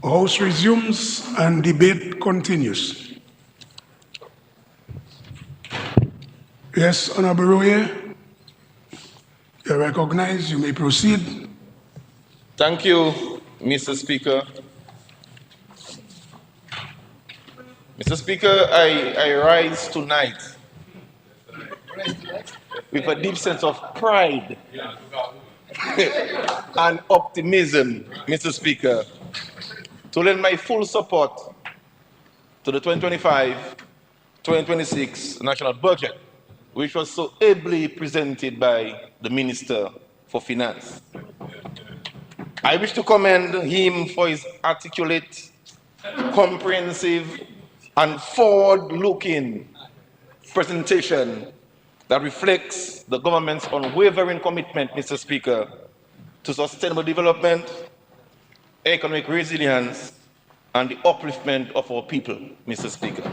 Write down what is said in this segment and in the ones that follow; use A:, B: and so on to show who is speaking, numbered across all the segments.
A: House resumes and debate continues. Yes, Honorable Royer, you're recognized. You may proceed.
B: Thank you, Mr. Speaker. Mr. Speaker, I rise tonight with a deep sense of pride and optimism, Mr. Speaker, to lend my full support to the 2025-2026 national budget, which was so ably presented by the Minister for Finance. I wish to commend him for his articulate, comprehensive, and forward-looking presentation that reflects the government's unwavering commitment, Mr. Speaker, to sustainable development, economic resilience, and the upliftment of our people, Mr. Speaker.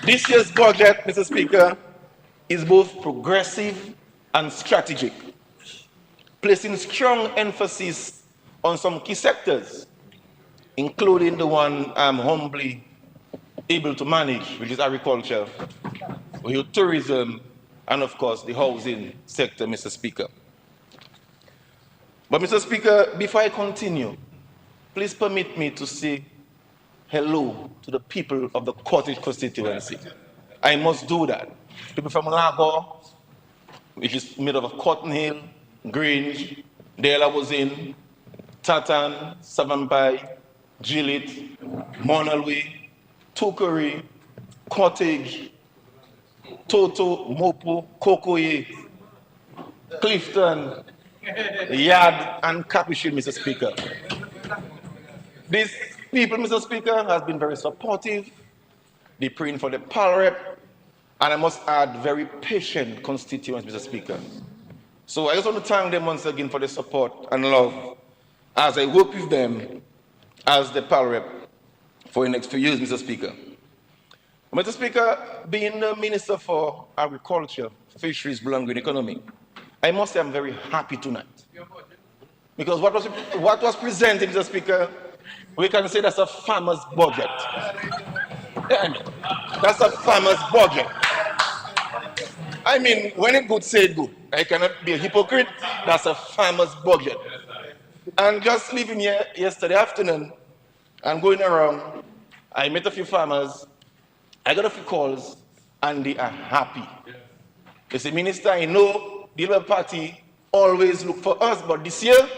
B: This year's budget, Mr. Speaker, is both progressive and strategic, placing strong emphasis on some key sectors, including the one I'm humbly able to manage, which is agriculture, tourism, and of course the housing sector, Mr. Speaker. But Mr. Speaker, before I continue, please permit me to say hello to the people of the Cottage constituency. I must do that. People from Lago, which is made up of Cotton Hill, Grange, Dela Wazin, Tatan, Savambai, Gillett, Monalway, Tukuri, Cottage, Toto, Mopo, Kokoye, Clifton, Yard, and Capuchin, Mr. Speaker. These people, Mr. Speaker, has been very supportive. They praying for the PALREP, and I must add, very patient constituents, Mr. Speaker. So I just want to thank them once again for the support and love as I work with them as the PALREP for the next few years, Mr. Speaker. Mr. Speaker, being the Minister for Agriculture, Fisheries, Blue and Green Economy, I must say I'm very happy tonight. Because what was presented, Mr. Speaker, we can say that's a farmer's budget. That's a farmer's budget. I mean, when it's good, say it good. I cannot be a hypocrite. That's a farmer's budget. And just leaving here yesterday afternoon and going around, I met a few farmers. I got a few calls, and they are happy. They say, Minister, I know the Labour Party always look for us, but this year,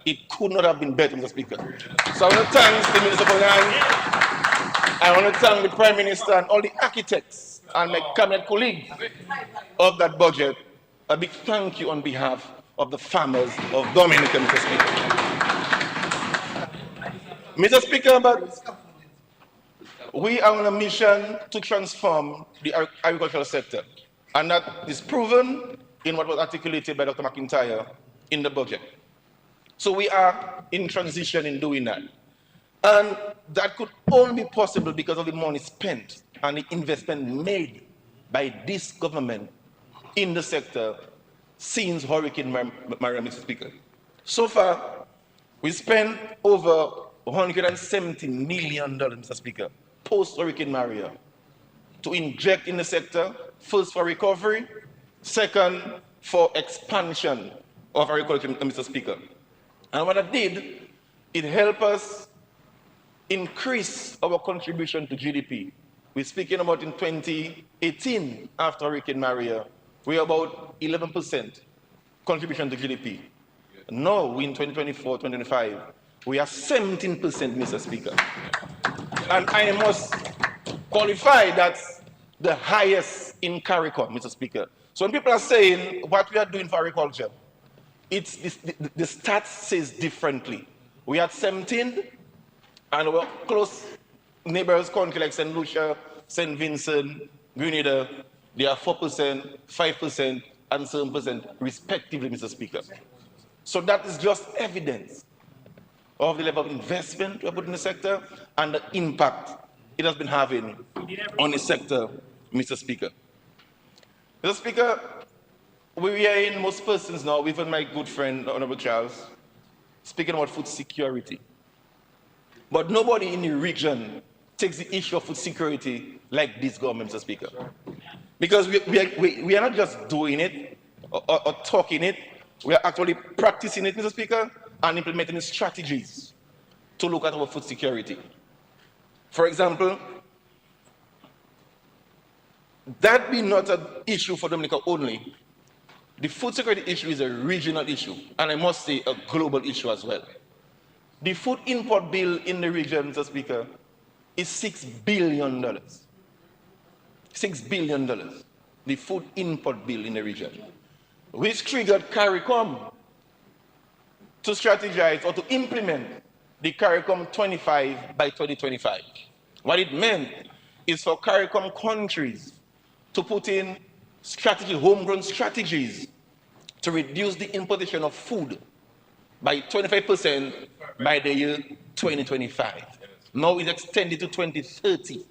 B: it could not have been better, Mr. Speaker. So I want to thank the Minister for Finance. I want to thank the Prime Minister and all the architects and my cabinet colleagues of that budget. A big thank you on behalf of the farmers of Dominica, Mr. Speaker. Mr. Speaker, but we are on a mission to transform the agricultural sector, and that is proven in what was articulated by Dr. McIntyre in the budget. So we are in transition in doing that. And that could only be possible because of the money spent and the investment made by this government in the sector since Hurricane Maria, Mr. Speaker. So far, we spent over $170 million, Mr. Speaker, post-Hurricane Maria, to inject in the sector, first for recovery, second for expansion of agriculture, Mr. Speaker. And what it did, it helped us increase our contribution to GDP. We're speaking about in 2018, after Hurricane Maria, we're about 11% contribution to GDP. Now, we in 2024, 2025, we are 17%, Mr. Speaker. And I must qualify that's the highest in CARICOM, Mr. Speaker. So when people are saying what we are doing for agriculture, it's the stats says differently. We had 17, and our close neighbors country like St. Lucia, St. Vincent, Grenada, they are 4%, 5%, and 7% respectively, Mr. Speaker. So that is just evidence of the level of investment we have put in the sector and the impact it has been having on the sector, Mr. Speaker. Mr. Speaker, we are in most persons now, even my good friend, Honorable Charles, speaking about food security. But nobody in the region takes the issue of food security like this government, Mr. Speaker. Because we are not just doing it or talking it, we are actually practicing it, Mr. Speaker, and implementing strategies to look at our food security. For example, that being not an issue for Dominica only, the food security issue is a regional issue, and I must say a global issue as well. The food import bill in the region, Mr. Speaker, is $6 billion. $6 billion, the food import bill in the region, which triggered CARICOM to strategize or to implement the CARICOM 25 by 2025. What it meant is for CARICOM countries to put in homegrown strategies to reduce the importation of food by 25% by the year 2025. Now it's extended to 2030.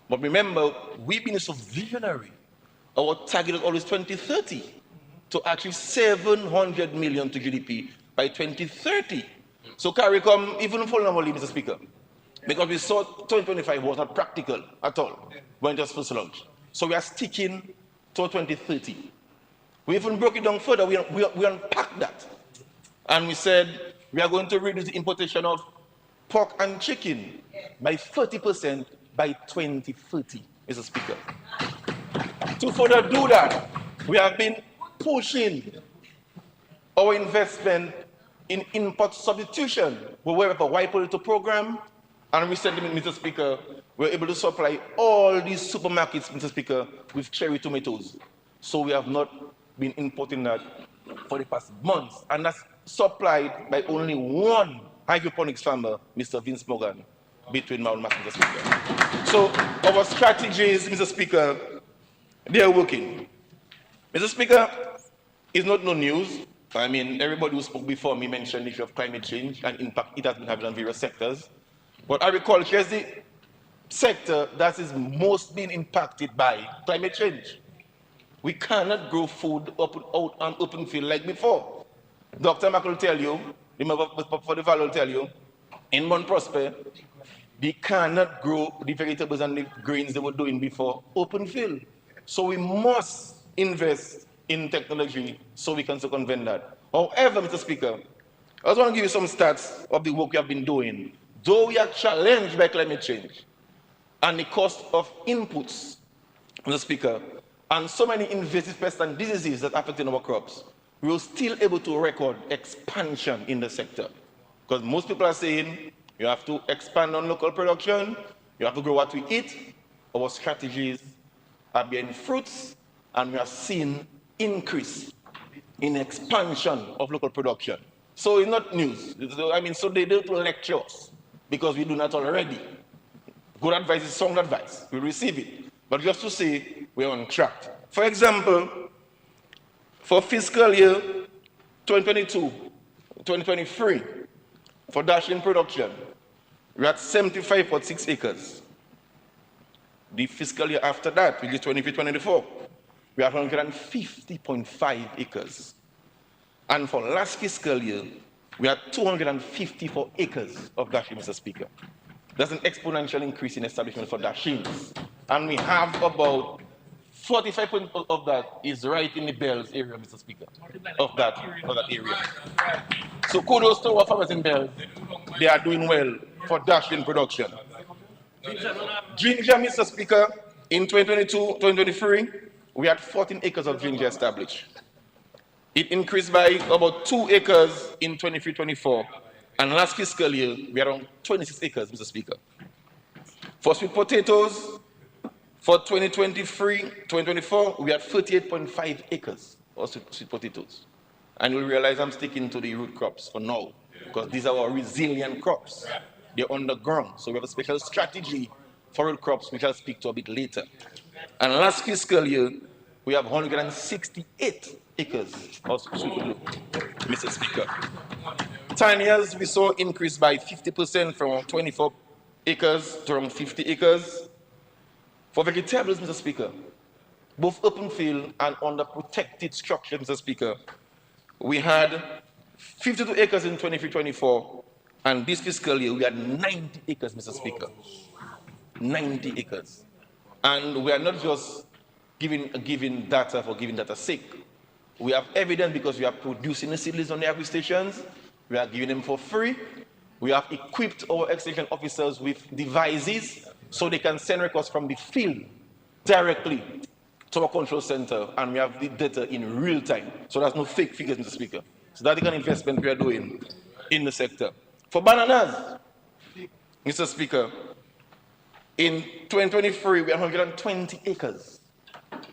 B: But remember, we've been so visionary. Our target is always 2030 to achieve 700 million to GDP by 2030. So CARICOM even formally, Mr. Speaker, because we saw 2025 was not practical at all when it was first launched. So we are sticking to 2030. We even broke it down further. We unpacked that. And we said we are going to reduce the importation of pork and chicken by 30% by 2030, Mr. Speaker. To further do that, we have been pushing our investment in import substitution. We have a white potato program, and recently, Mr. Speaker, we were able to supply all these supermarkets, Mr. Speaker, with cherry tomatoes. So we have not been importing that for the past months, and that's supplied by only one hydroponics farmer, Mr. Vince Morgan, between Mount Mass, Mr. Speaker. So our strategies, Mr. Speaker, they are working. Mr. Speaker, it's not no news. I mean, everybody who spoke before me mentioned the issue of climate change and impact it has been having on various sectors. But agriculture is the sector that is most being impacted by climate change. We cannot grow food out on open field like before. Dr. Mack will tell you, the member for the Valley will tell you, in Mount Prosper, they cannot grow the vegetables and the grains they were doing before open field. So we must invest in technology so we can circumvent that. However, Mr. Speaker, I just want to give you some stats of the work we have been doing. Though we are challenged by climate change and the cost of inputs, Mr. Speaker, and so many invasive pests and diseases that affect our crops, we were still able to record expansion in the sector. Because most people are saying you have to expand on local production, you have to grow what we eat. Our strategies are bearing fruits, and we are seeing increase in expansion of local production. So it's not news. So they don't lecture us because we do that already. Good advice is sound advice. We receive it. But just to say we're on track. For example, for fiscal year 2022, 2023, for dashing production, we're at 75.6 acres. The fiscal year after that, which is 2023-24, we are 150.5 acres. And for last fiscal year, we are 254 acres of dashing, Mr. Speaker. That's an exponential increase in establishment for dashings. And we have about 45% of that is right in the Bells area, Mr. Speaker, of that area. So kudos to our farmers in Bells. They are doing well for dashing production. Ginger, Mr. Speaker, in 2022, 2023, we had 14 acres of ginger established. It increased by about 2 acres in 23-24, and last fiscal year, we had around 26 acres, Mr. Speaker. For sweet potatoes, for 2023-2024, we had 38.5 acres of sweet potatoes. And you'll realize I'm sticking to the root crops for now, because these are our resilient crops. They're underground, so we have a special strategy for root crops, which I'll speak to a bit later. And last fiscal year, we have 168 acres of sweet potato, Mr. Speaker. 10 years, we saw increase by 50% from 24 acres to around 50 acres. For vegetables, Mr. Speaker, both open field and under protected structure, Mr. Speaker, we had 52 acres in 23-24 And this fiscal year, we had 90 acres, Mr. Speaker. 90 acres. And we are not just giving data for giving data's sake. We have evidence because we are producing the seedlings on the agri stations. We are giving them for free. We have equipped our extension officers with devices so they can send records from the field directly to our control center, and we have the data in real time. So there's no fake figures, Mr. Speaker. So that's the kind of investment we are doing in the sector. For bananas, Mr. Speaker, in 2023, we had 120 acres.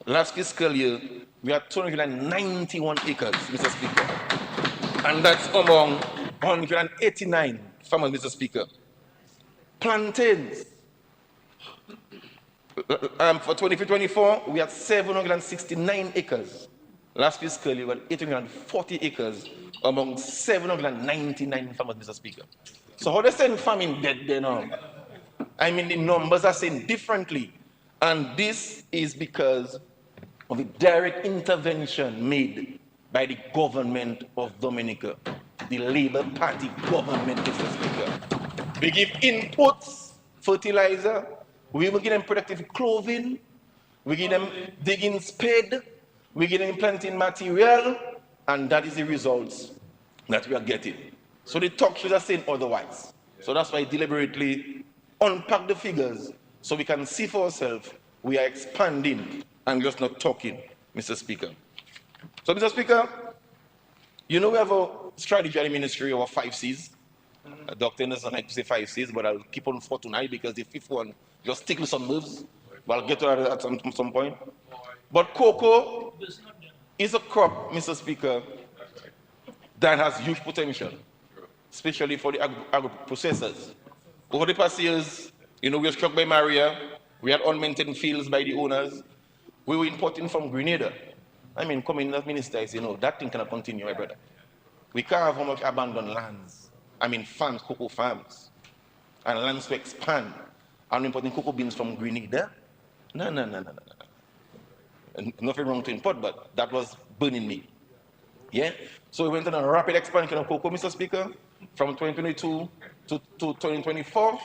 B: Last fiscal year, we had 291 acres, Mr. Speaker. And that's among 189 farmers, Mr. Speaker. Plantains, for 2024, we had 769 acres. Last fiscal year, we had 840 acres among 799 farmers, Mr. Speaker. So how they saying farming dead there now? I mean, the numbers are saying differently. And this is because of the direct intervention made by the government of Dominica, the Labour Party government, Mr. Speaker. We give inputs, fertilizer, we will give them protective clothing, we give them digging spade, we give them planting material, and that is the results that we are getting. So the talk shows are saying otherwise. So that's why I deliberately unpack the figures so we can see for ourselves we are expanding and just not talking, Mr. Speaker. So, Mr. Speaker, you know we have a strategy at the ministry of 5 C's. Dr. Anderson like to say 5 C's, but I'll keep on 4 tonight because the 5th one just tickles some nerves. But I'll get to that at some point. But cocoa is a crop, Mr. Speaker, that has huge potential, especially for the agro-processors. Over the past years, you know, we were struck by Maria. We had unmaintained fields by the owners. We were importing from Grenada. I mean, coming as minister, I say, no, that thing cannot continue, my brother. We can't have how much abandoned lands. I mean, farms, cocoa farms, and lands to expand. And importing cocoa beans from Grenada. No. Nothing wrong to import, but that was burning me. Yeah? So we went on a rapid expansion of cocoa, Mr. Speaker, from 2022 to 2024.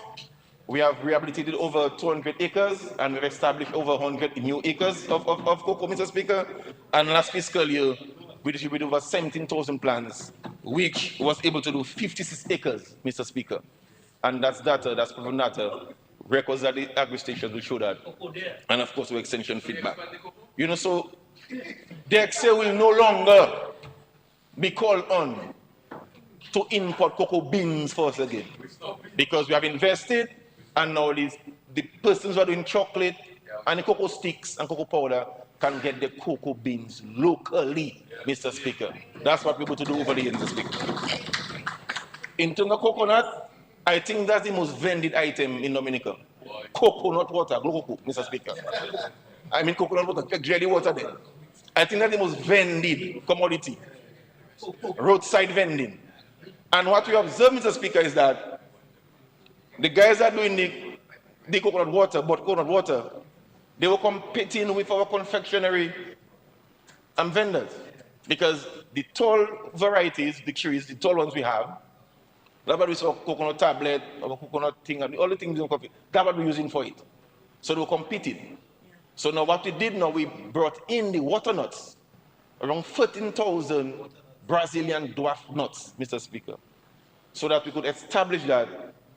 B: We have rehabilitated over 200 acres and we've established over 100 new acres of cocoa, Mr. Speaker. And last fiscal year, we distributed over 17,000 plants, which was able to do 56 acres, Mr. Speaker. And that's data, that's proven data. Records at the agri stations will show that. And of course, with extension feedback. You know, so the Excel will no longer be called on to import cocoa beans for us again. Because we have invested, and now the persons who are doing chocolate and the cocoa sticks and cocoa powder can get the cocoa beans locally, Mr. Speaker. That's what we're able to do over the years, Mr. Speaker. In terms of coconut, I think that's the most vended item in Dominica. Coconut water, cocoa, Mr. Speaker. I mean coconut water, jelly water there. I think that's the most vended commodity. Roadside vending. And what we observe, Mr. Speaker, is that the guys are doing the coconut water, they were competing with our confectionery vendors. Because the tall varieties, the trees, the tall ones we have, that's what we saw coconut tablet, or coconut thing, and all the things, that's what we're using for it. So they were competing. So now what we did now, we brought in the water nuts, around 13,000 Brazilian dwarf nuts, Mr. Speaker, so that we could establish that.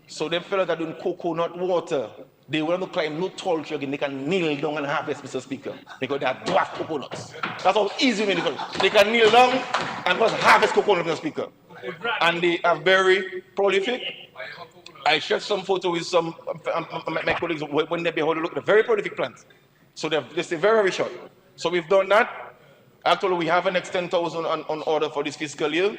B: So them fellows that are doing coconut water, they want to climb no tall tree again, they can kneel down and harvest, Mr. Speaker, because they are dwarf coconuts. That's how easy it is. They can kneel down and just harvest coconut, Mr. Speaker. And they are very prolific. I shared some photo with some my colleagues when they behold look, they're very prolific plants. So they stay very, very short. So we've done that. Actually, we have an next 10,000 on order for this fiscal year.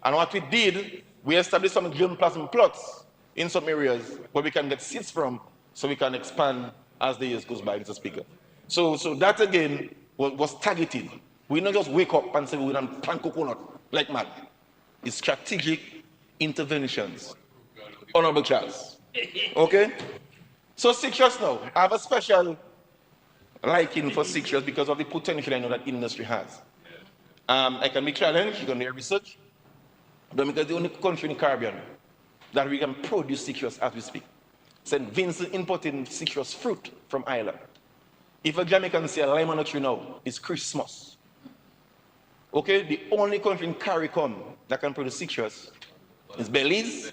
B: And what we did, we established some germplasm plots in some areas where we can get seeds from, so we can expand as the years goes by, Mr. Speaker. So that again was targeted. We not just wake up and say we're going to plant coconut like mad. It's strategic interventions. Honorable Charles. Okay? So citrus now. I have a special liking for citrus because of the potential I know that industry has. I can be challenged, you can do research. Dominica is the only country in the Caribbean that we can produce citrus as we speak. St. Vincent importing citrus fruit from Ireland. If a Jamaican say a lime on a tree now, it's Christmas. Okay, the only country in CARICOM that can produce citrus is Belize.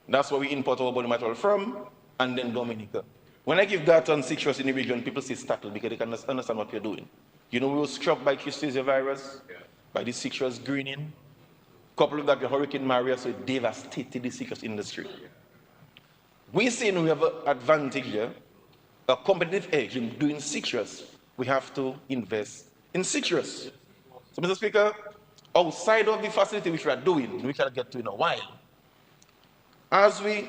B: That's where we import our body material from, and then Dominica. When I give that on citrus in the region, people say startled because they can understand what you're doing. You know, we were struck by Cristacea virus, by the citrus greening. Coupled with that, the Hurricane Maria, so it devastated the citrus industry. We see we have an advantage here, a competitive edge in doing citrus. We have to invest in citrus. So, Mr. Speaker, outside of the facility which we are doing, which I'll get to in a while, as we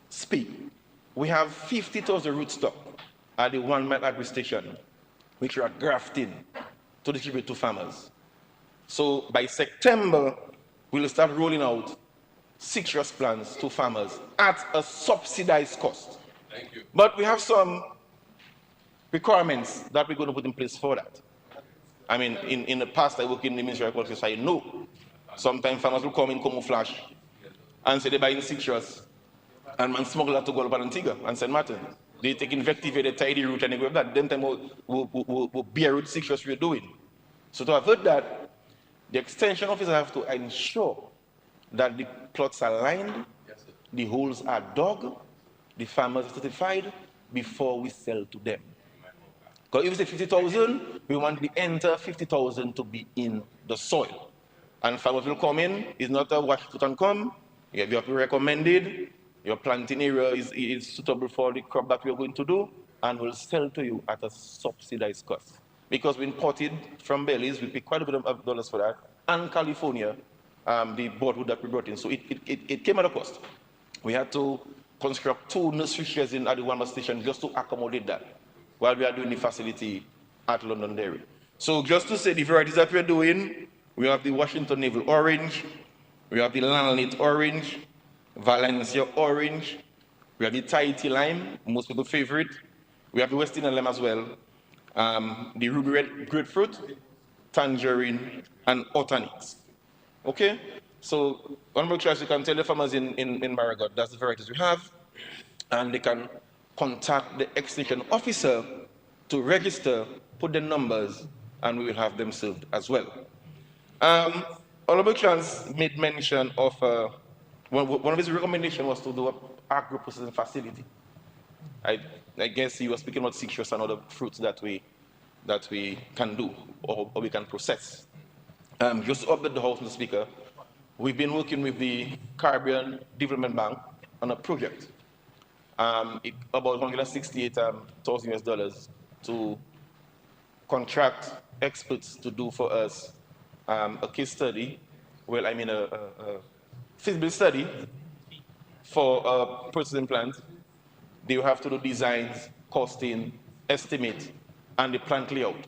B: speak, we have 50,000 rootstock at the 1 mile agri station, which we are grafting to distribute to farmers. So by September, we'll start rolling out citrus plants to farmers at a subsidized cost.
C: Thank you.
B: But we have some requirements that we're going to put in place for that. I mean, in the past, I worked in the Ministry of Agriculture, so I know sometimes farmers will come in camouflage and say they're buying citrus, and man smuggle that to go to Antigua and St. Martin. They take invective, they tie the root, and they go with that. Them time we'll bear root citrus we're doing. So to avoid that, the extension officer have to ensure that the plots are lined, the holes are dug, the farmers are certified before we sell to them. Because if we say 50,000, we want the entire 50,000 to be in the soil. And farmers will come in, it's not a wash put and come, you have to be recommended, your planting area is suitable for the crop that we're going to do, and we'll sell to you at a subsidized cost. Because we imported from Belize, we pay quite a bit of dollars for that, and California, the boardwood that we brought in. So it came at a cost. We had to construct 2 nursery sheds at the Walmart station just to accommodate that while we are doing the facility at Londonderry. So just to say the varieties that we're doing, we have the Washington Navel Orange, we have the Lanolite Orange, Valencia Orange, we have the Tahiti Lime, most people's favorite, we have the West Indian Lime as well, the Ruby Red Grapefruit, Tangerine, and Otanix. Okay? So, Honorable Chair, you can tell the farmers in Marigot, that's the varieties we have, and they can contact the extension officer to register, put the numbers, and we will have them served as well. Honorable Chance made mention of, one of his recommendations was to do an agro-processing facility. I guess he was speaking about citrus and other fruits that we can do or we can process. Just to update the House, Mr. Speaker, we've been working with the Caribbean Development Bank on a project. About $168,000 US to contract experts to do for us a case study, well, I mean a feasibility study for a processing plant. They will have to do designs, costing, estimate, and the plant layout.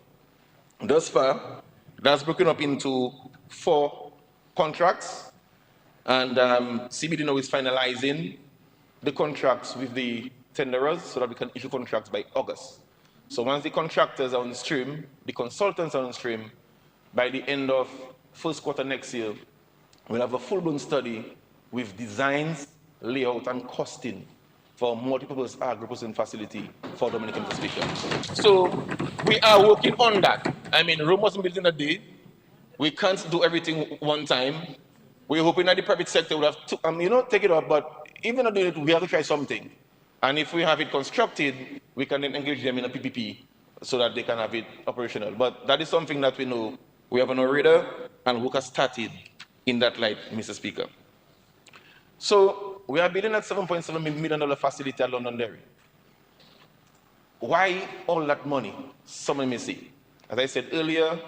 B: Thus far, that's broken up into 4 contracts, and CBD now is finalizing the contracts with the tenderers so that we can issue contracts by August. So once the contractors are on stream, the consultants are on stream, by the end of first quarter next year, we'll have a full-blown study with designs, layout, and costing for a multi-purpose agro-processing facility for Dominican Speaker. So we are working on that. I mean, Rome wasn't built in a day. We can't do everything one time. We're hoping that the private sector will have to, take it up, but even not doing it, we have to try something. And if we have it constructed, we can then engage them in a PPP so that they can have it operational. But that is something that we know we have on our radar, and work has started in that light, Mr. Speaker. So we are building a $7.7 million facility at Londonderry. Why all that money? Someone may say. As I said earlier,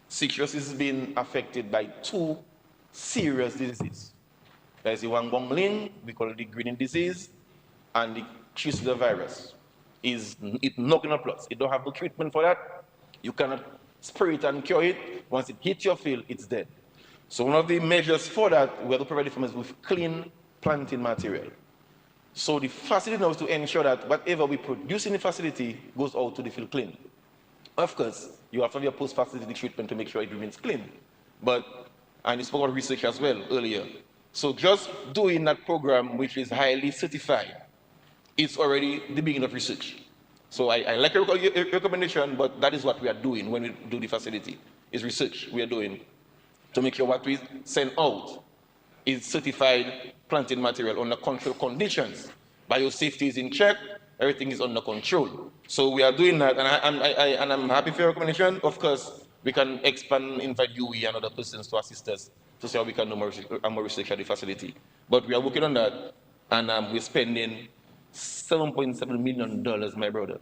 B: citrus is being affected by 2 serious diseases. There is the Wangong-Ling, we call it the greening disease, and the Cristacea virus. It's knocking up plots. You don't have no treatment for that. You cannot spray it and cure it. Once it hits your field, it's dead. So one of the measures for that, we have to provide the farmers with clean planting material. So the facility now is to ensure that whatever we produce in the facility goes out to the field clean. Of course, you have to have your post-facility treatment to make sure it remains clean. And you spoke about research as well earlier. So just doing that program, which is highly certified, it's already the beginning of research. So I like your recommendation, but that is what we are doing when we do the facility, is research we are doing to make sure what we send out is certified planting material under controlled conditions. Biosafety is in check, everything is under control. So we are doing that, and I'm happy for your recommendation. Of course, we can expand, invite UE and other persons to assist us to see how we can do more research at the facility. But we are working on that, and we're spending $7.7 million, my brother,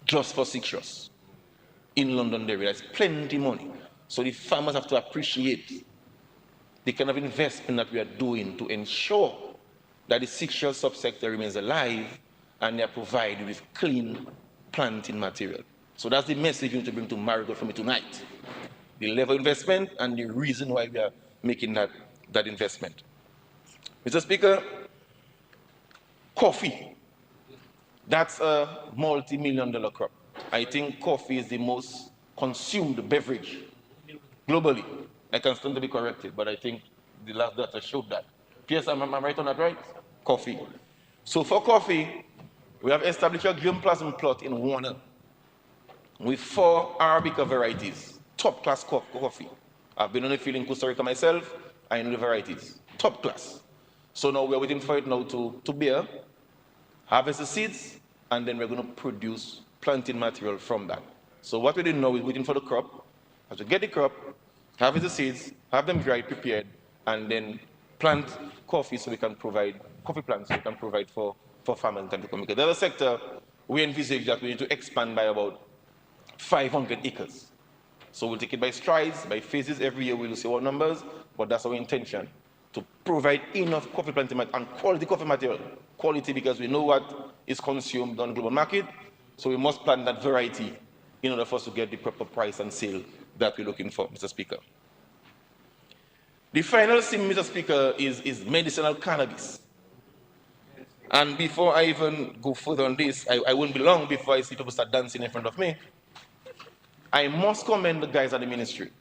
B: just for citrus in Londonderry. That's plenty money. So the farmers have to appreciate the kind of investment that we are doing to ensure that the citrus subsector remains alive and they are provided with clean planting material. So that's the message you need to bring to Marigold for me tonight. The level of investment and the reason why we are making that investment. Mr. Speaker, coffee. That's a multi-million-dollar crop. I think coffee is the most consumed beverage globally. I can stand to be corrected, but I think the last data showed that. Yes, am I right on that, right? Coffee. So for coffee, we have established a germplasm plot in Warner with 4 Arabica varieties, top-class coffee. I've been on the field in Costa Rica myself. I know the varieties, top class. So now we're waiting for it now to bear, harvest the seeds, and then we're going to produce planting material from that. So what we're doing now is waiting for the crop. As we get the crop, harvest the seeds, have them dried, prepared, and then plant coffee so we can provide, coffee plants so we can provide for farmers in time to come. Because the other sector, we envisage that we need to expand by about 500 acres. So we'll take it by strides, by phases. Every year we'll see our numbers, but that's our intention, to provide enough coffee planting material and quality coffee material. Quality because we know what is consumed on the global market, so we must plant that variety in order for us to get the proper price and sale that we're looking for, Mr. Speaker. The final thing, Mr. Speaker, is medicinal cannabis. And before I even go further on this, I won't be long before I see people start dancing in front of me. I must commend the guys at the ministry,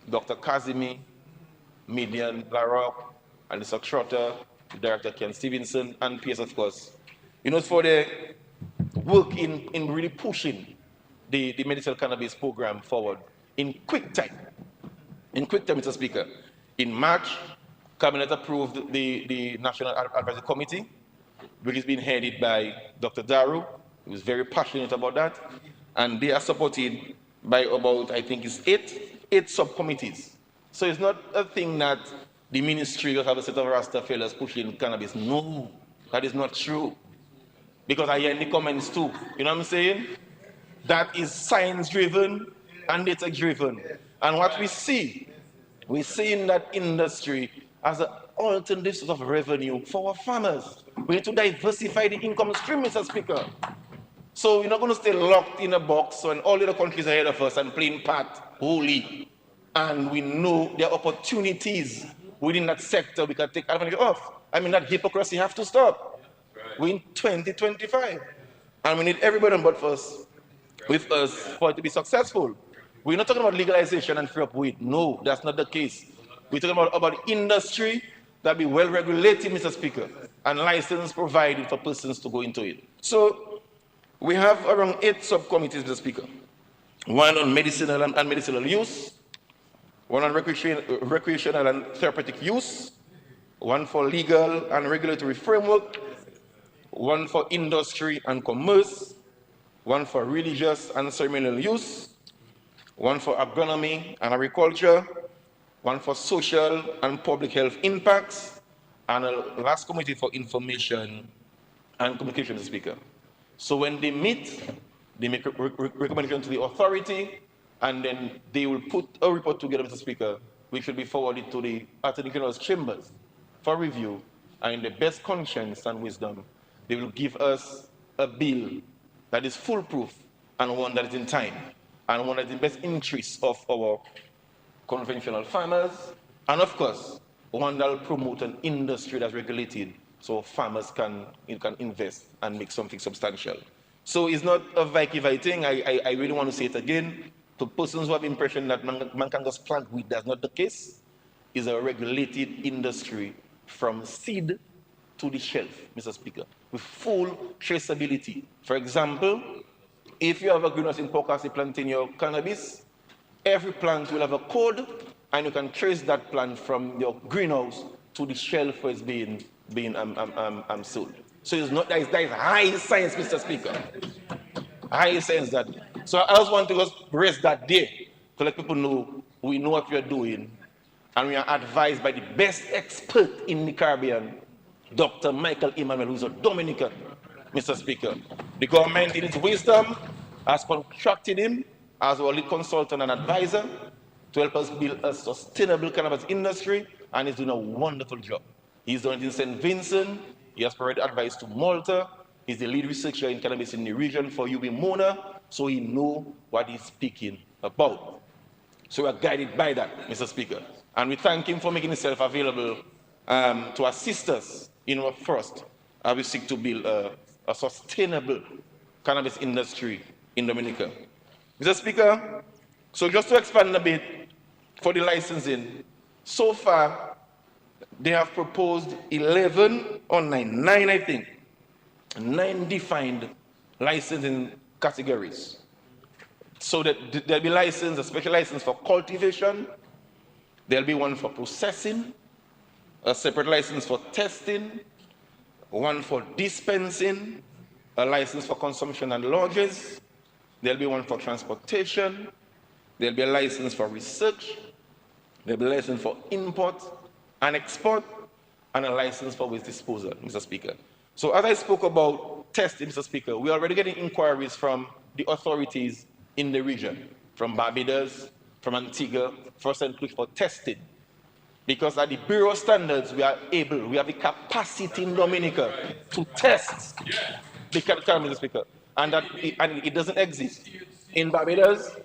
B: Dr. Kazimi, Midian Barak, Alisa Trotter, Director Ken Stevenson, and PS, of course. You know, for the work in really pushing the medicinal cannabis program forward in quick time. In quick time, Mr. Speaker. In March, Cabinet approved the National Advisory Committee, which is being headed by Dr. Daru, who is very passionate about that. And they are supported by about, I think it's eight subcommittees. So it's not a thing that the ministry will have a set of Rasta fellas pushing cannabis. No, that is not true. Because I hear in the comments too, you know what I'm saying? That is science-driven and data-driven. And what we see in that industry as an alternative source of revenue for our farmers. We need to diversify the income stream, Mr. Speaker. So we're not going to stay locked in a box when all the other countries ahead of us and playing part wholly. And we know there are opportunities within that sector we can take advantage of. I mean, that hypocrisy has to stop. We're in 2025. And we need everybody on board with us for it to be successful. We're not talking about legalization and free up weed. No, that's not the case. We're talking about industry that be well regulated, Mr. Speaker, and license provided for persons to go into it. So we have around 8 subcommittees, Mr. Speaker. One on medicinal and medicinal use, one on recreational and therapeutic use, one for legal and regulatory framework, one for industry and commerce, one for religious and ceremonial use, one for agronomy and agriculture, one for social and public health impacts, and a last committee for information and communication, Mr. Speaker. So when they meet, they make a recommendation to the authority, and then they will put a report together, Mr. Speaker, which will be forwarded to the Attorney General's chambers for review, and in the best conscience and wisdom, they will give us a bill that is foolproof and one that is in time, and one that is in the best interest of our conventional farmers, and of course, one that will promote an industry that's regulated so farmers can invest and make something substantial. So it's not a Vicky thing. I really want to say it again. To persons who have the impression that man can just plant weed, that's not the case. is a regulated industry from seed to the shelf, Mr. Speaker, with full traceability. For example, if you have a greenhouse in Pocassi planting your cannabis, every plant will have a code, and you can trace that plant from your greenhouse to the shelf where it's being sold. So it's not that is high science, Mr. Speaker. High science that. So I just want to just raise that there to let people know we know what we are doing, and we are advised by the best expert in the Caribbean, Dr. Michael Emmanuel, who's a Dominican, Mr. Speaker. The government, in its wisdom, has contracted him as our lead consultant and advisor to help us build a sustainable cannabis industry, and he's doing a wonderful job. He's done it in St. Vincent. He has provided advice to Malta. He's the lead researcher in cannabis in the region for UB Mona, so he knows what he's speaking about. So we are guided by that, Mr. Speaker. And we thank him for making himself available to assist us in our first, we seek to build a sustainable cannabis industry in Dominica. Mr. Speaker, so just to expand a bit for the licensing, so far they have proposed 11 or 9 I think, 9 defined licensing categories. So that there'll be license, a special license for cultivation, there'll be one for processing, a separate license for testing, one for dispensing, a license for consumption and lodges, there'll be one for transportation, there'll be a license for research, there'll be a license for import and export, and a license for waste disposal, Mr. Speaker. So as I spoke about testing, Mr. Speaker, we're already getting inquiries from the authorities in the region, from Barbados, from Antigua, for St. Lucia for testing. Because at the Bureau standards, we have the capacity in Dominica to test the cannabis, Mr. Speaker. And it doesn't exist in Barbados,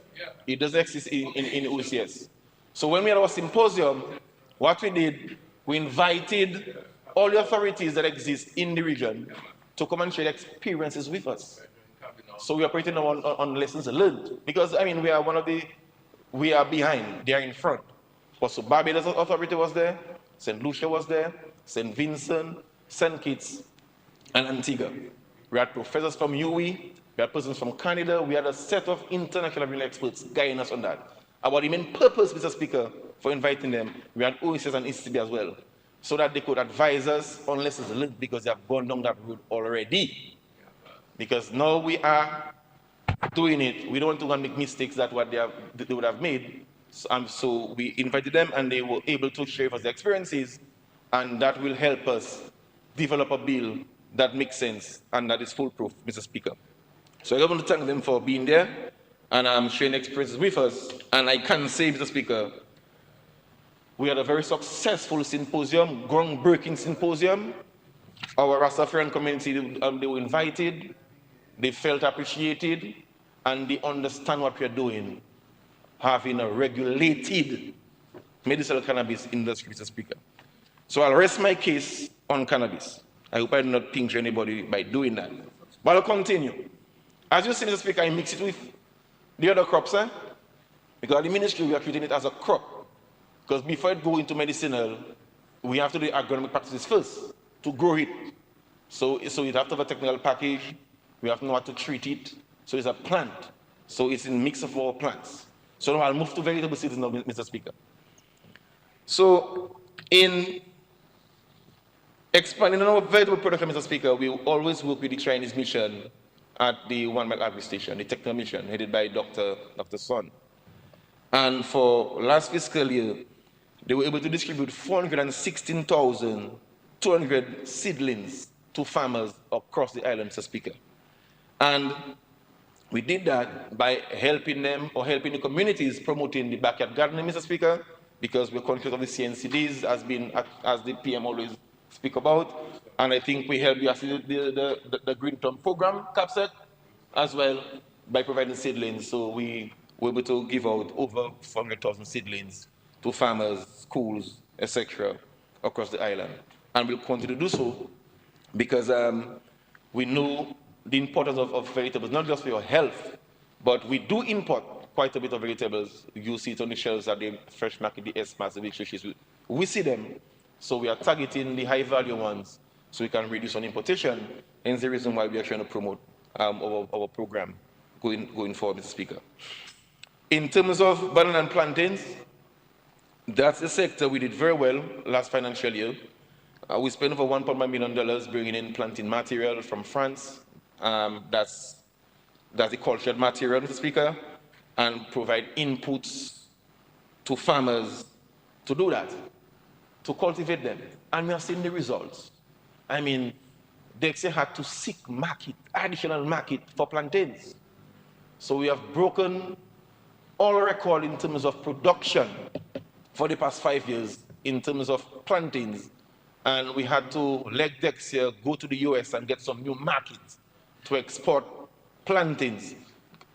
B: it doesn't exist in OCS. So when we had our symposium, what we did, we invited all the authorities that exist in the region to come and share their experiences with us. So we are operating on lessons learned. Because, I mean, we are behind, they are in front. But so Barbados Authority was there, St. Lucia was there, St. Vincent, St. Kitts, and Antigua. We had professors from UE, we had persons from Canada, we had a set of international experts guiding us on that. About the main purpose, Mr. Speaker, for inviting them, we had OECS and ECB as well, so that they could advise us on lessons learned, because they have gone down that road already. Because now we are doing it, we don't want to go and make mistakes that what they would have made. So we invited them, and they were able to share with us their experiences, and that will help us develop a bill that makes sense and that is foolproof, Mr. Speaker. So I want to thank them for being there and sharing experiences with us. And I can say, Mr. Speaker, we had a very successful symposium, groundbreaking symposium. Our Rastafarian community, they were invited, they felt appreciated, and they understand what we are doing, having a regulated medicinal cannabis industry, Mr. Speaker. So I'll rest my case on cannabis. I hope I do not pinch anybody by doing that. But I'll continue. As you see, Mr. Speaker, I mix it with the other crops, because the ministry, we are treating it as a crop. Because before it goes into medicinal, we have to do agronomic practices first to grow it. So you have to have a technical package, we have to know how to treat it. So it's a plant. So it's a mix of all plants. So now I'll move to vegetable seeds now, Mr. Speaker. So in expanding our vegetable production, Mr. Speaker, we always work with the Chinese mission at the One Mile Agri Station, the technical mission headed by Dr. Son. And for last fiscal year, they were able to distribute 416,200 seedlings to farmers across the island, Mr. Speaker. And we did that by helping them, or helping the communities promoting the backyard gardening, Mr. Speaker, because we're conscious of the CNCDs as the PM always speak about. And I think we helped the Green Thumb program, CAPSET, as well, by providing seedlings. So we were able to give out over 400,000 seedlings to farmers, schools, etc., across the island. And we'll continue to do so because we know the importance of vegetables, not just for your health, but we do import quite a bit of vegetables. You see it on the shelves at the fresh market, the S-Mass, the big fishes. We see them, so we are targeting the high value ones so we can reduce on importation. Hence the reason why we are trying to promote our program going forward, Mr. Speaker. In terms of banana and plantains, that's a sector we did very well last financial year. We spent over $1.1 million bringing in planting material from France. That's the cultured material, Mr. Speaker, and provide inputs to farmers to do that, to cultivate them. And we have seen the results. I mean, they had to seek additional market for plantains. So we have broken all record in terms of production for the past 5 years in terms of plantains. And we had to leg next year, go to the US and get some new markets to export plantains,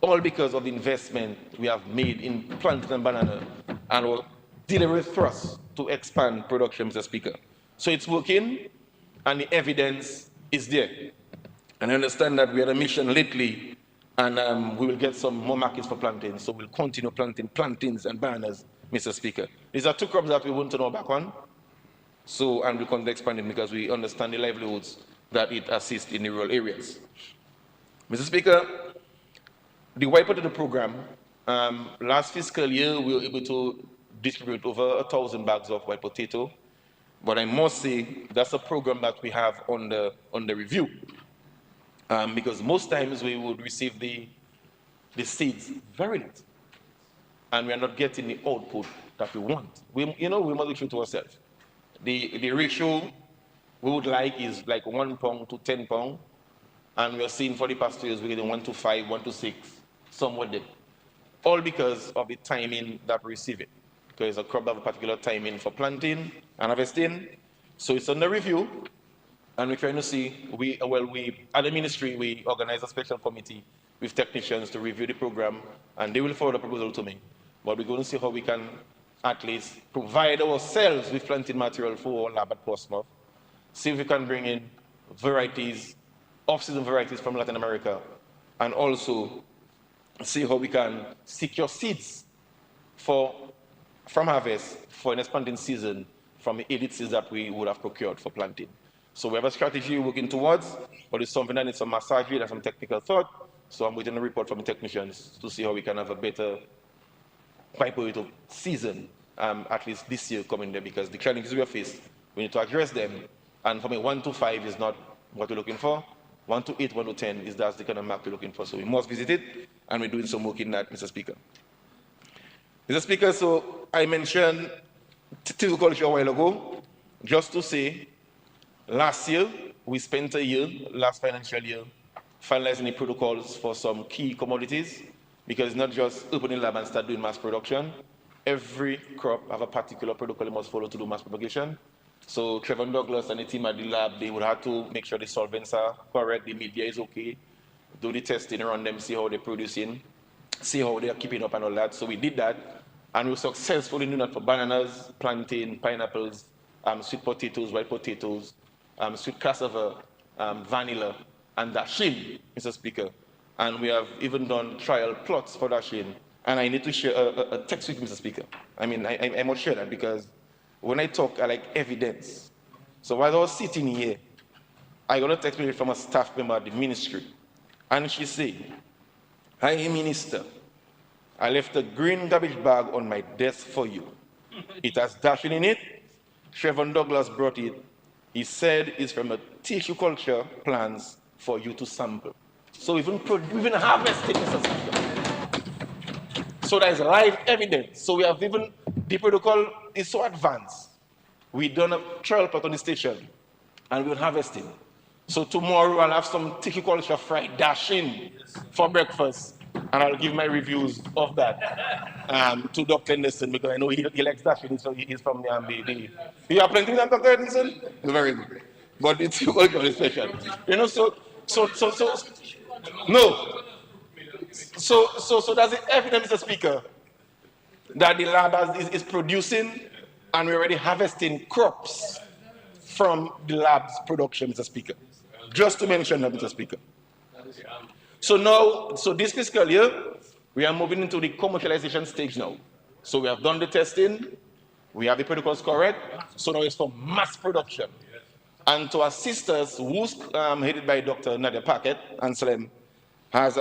B: all because of the investment we have made in plantain and banana and our deliberate thrust to expand production, Mr. Speaker. So it's working and the evidence is there. And I understand that we had a mission lately and we will get some more markets for plantains. So we'll continue planting plantains and bananas, Mr. Speaker. These are two crops that we want to know back on. So, and we continue expanding because we understand the livelihoods that it assists in the rural areas. Mr. Speaker, the white potato program, last fiscal year we were able to distribute over 1,000 bags of white potato. But I must say that's a program that we have on the review. Because most times we would receive the seeds very late. And we are not getting the output that we want. We must be true to ourselves. The ratio we would like is like 1 pound to 10 pounds. And we are seeing for the past 2 years we're getting 1 to 5, 1 to 6, somewhat there. All because of the timing that we receive it. Because a crop have a particular timing for planting and harvesting. So it's under review. And we're trying to see, at the ministry, we organize a special committee with technicians to review the program, and they will forward a proposal to me. But we're going to see how we can at least provide ourselves with planting material for our lab at Portsmouth, see if we can bring in varieties, off-season varieties from Latin America, and also see how we can secure seeds from harvest for an expanding season from the elite seeds that we would have procured for planting. So we have a strategy we're working towards, but it's something that needs some massage and some technical thought. So I'm waiting a report from the technicians to see how we can have a better white potato season, at least this year coming there, because the challenges we are faced, we need to address them. And for me, 1 to 5 is not what we're looking for. 1 to 8, 1 to 10 is that's the kind of mark we're looking for. So we must visit it, and we're doing some work in that, Mr. Speaker. Mr. Speaker, so I mentioned culture a while ago, just to say, last year, we spent a year, last financial year, finalizing the protocols for some key commodities, because it's not just open the lab and start doing mass production. Every crop have a particular protocol it must follow to do mass propagation. So Trevor Douglas and the team at the lab, they would have to make sure the solvents are correct, the media is okay, do the testing around them, see how they're producing, see how they're keeping up and all that. So we did that, and we were successful in doing that for bananas, plantain, pineapples, sweet potatoes, white potatoes, sweet cassava, vanilla, and dasheen, Mr. Speaker. And we have even done trial plots for dasheen. And I need to share a text with Mr. Speaker. I mean, I must share that because when I talk, I like evidence. So while I was sitting here, I got a text from a staff member at the ministry. And she said, "Hi, Minister, I left a green garbage bag on my desk for you. It has dasheen in it. Trevor Douglas brought it. He said it's from a tissue culture plants for you to sample." So we've even harvested, Mr. Speaker. So there's live evidence. So we have even, the protocol is so advanced. We done a trial plot on the station and we're harvesting. So tomorrow I'll have some tissue culture fried dasheen for breakfast. And I'll give my reviews of that to Dr. Henderson because I know he likes dasheen. So he's from the you are planting that, Dr. Henderson? Very good. But it's culture special. You know, no. So that's the evidence, Mr. Speaker, that the lab is producing and we're already harvesting crops from the lab's production, Mr. Speaker. Just to mention that, Mr. Speaker. So now, this fiscal year, we are moving into the commercialization stage now. So we have done the testing, We have the protocols correct, so now it's for mass production. And to assist us, who's headed by Dr. Nadia Paquette and Salem, has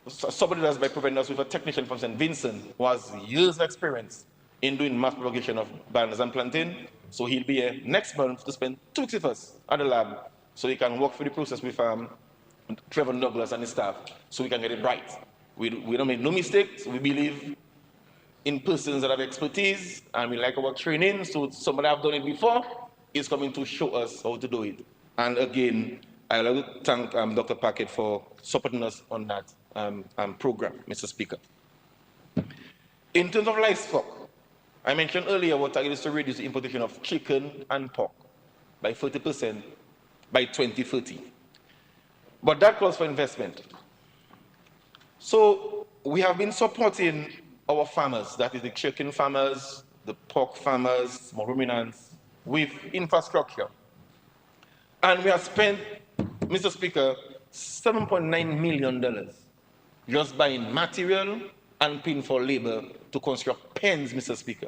B: supported us by providing us with a technician from St. Vincent who has years of experience in doing mass propagation of bananas and plantain. So he'll be here next month to spend 2 weeks with us at the lab so he can walk through the process with Trevor Douglas and his staff so we can get it right. We don't make no mistakes. We believe in persons that have expertise and we like our training. So somebody have done it before is coming to show us how to do it. And again, I would like to thank Dr. Paquette for supporting us on that program, Mr. Speaker. In terms of livestock, I mentioned earlier what target is to reduce the importation of chicken and pork by 30% by 2030. But that calls for investment. So we have been supporting our farmers, that is the chicken farmers, the pork farmers, small ruminants, with infrastructure. And we have spent, Mr. Speaker, $7.9 million just buying material and paying for labor to construct pens, Mr. Speaker,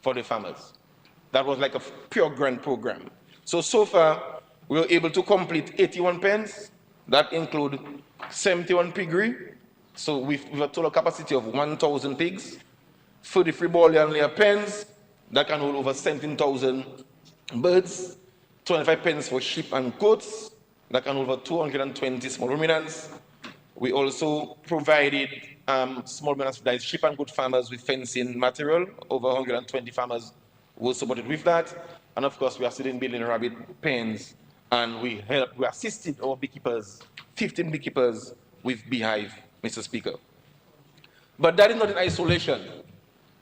B: for the farmers. That was like a pure grant program. So far, we were able to complete 81 pens. That include 71 piggery. So with a total capacity of 1,000 pigs, 33 boiler and layer pens that can hold over 17,000 birds, 25 pens for sheep and goats that can hold over 220 small ruminants. We also provided small ruminants, that is sheep and goat farmers with fencing material. Over 120 farmers were supported with that. And of course, we are still in building rabbit pens, and we assisted our beekeepers, 15 beekeepers with beehive, Mr. Speaker. But that is not in isolation.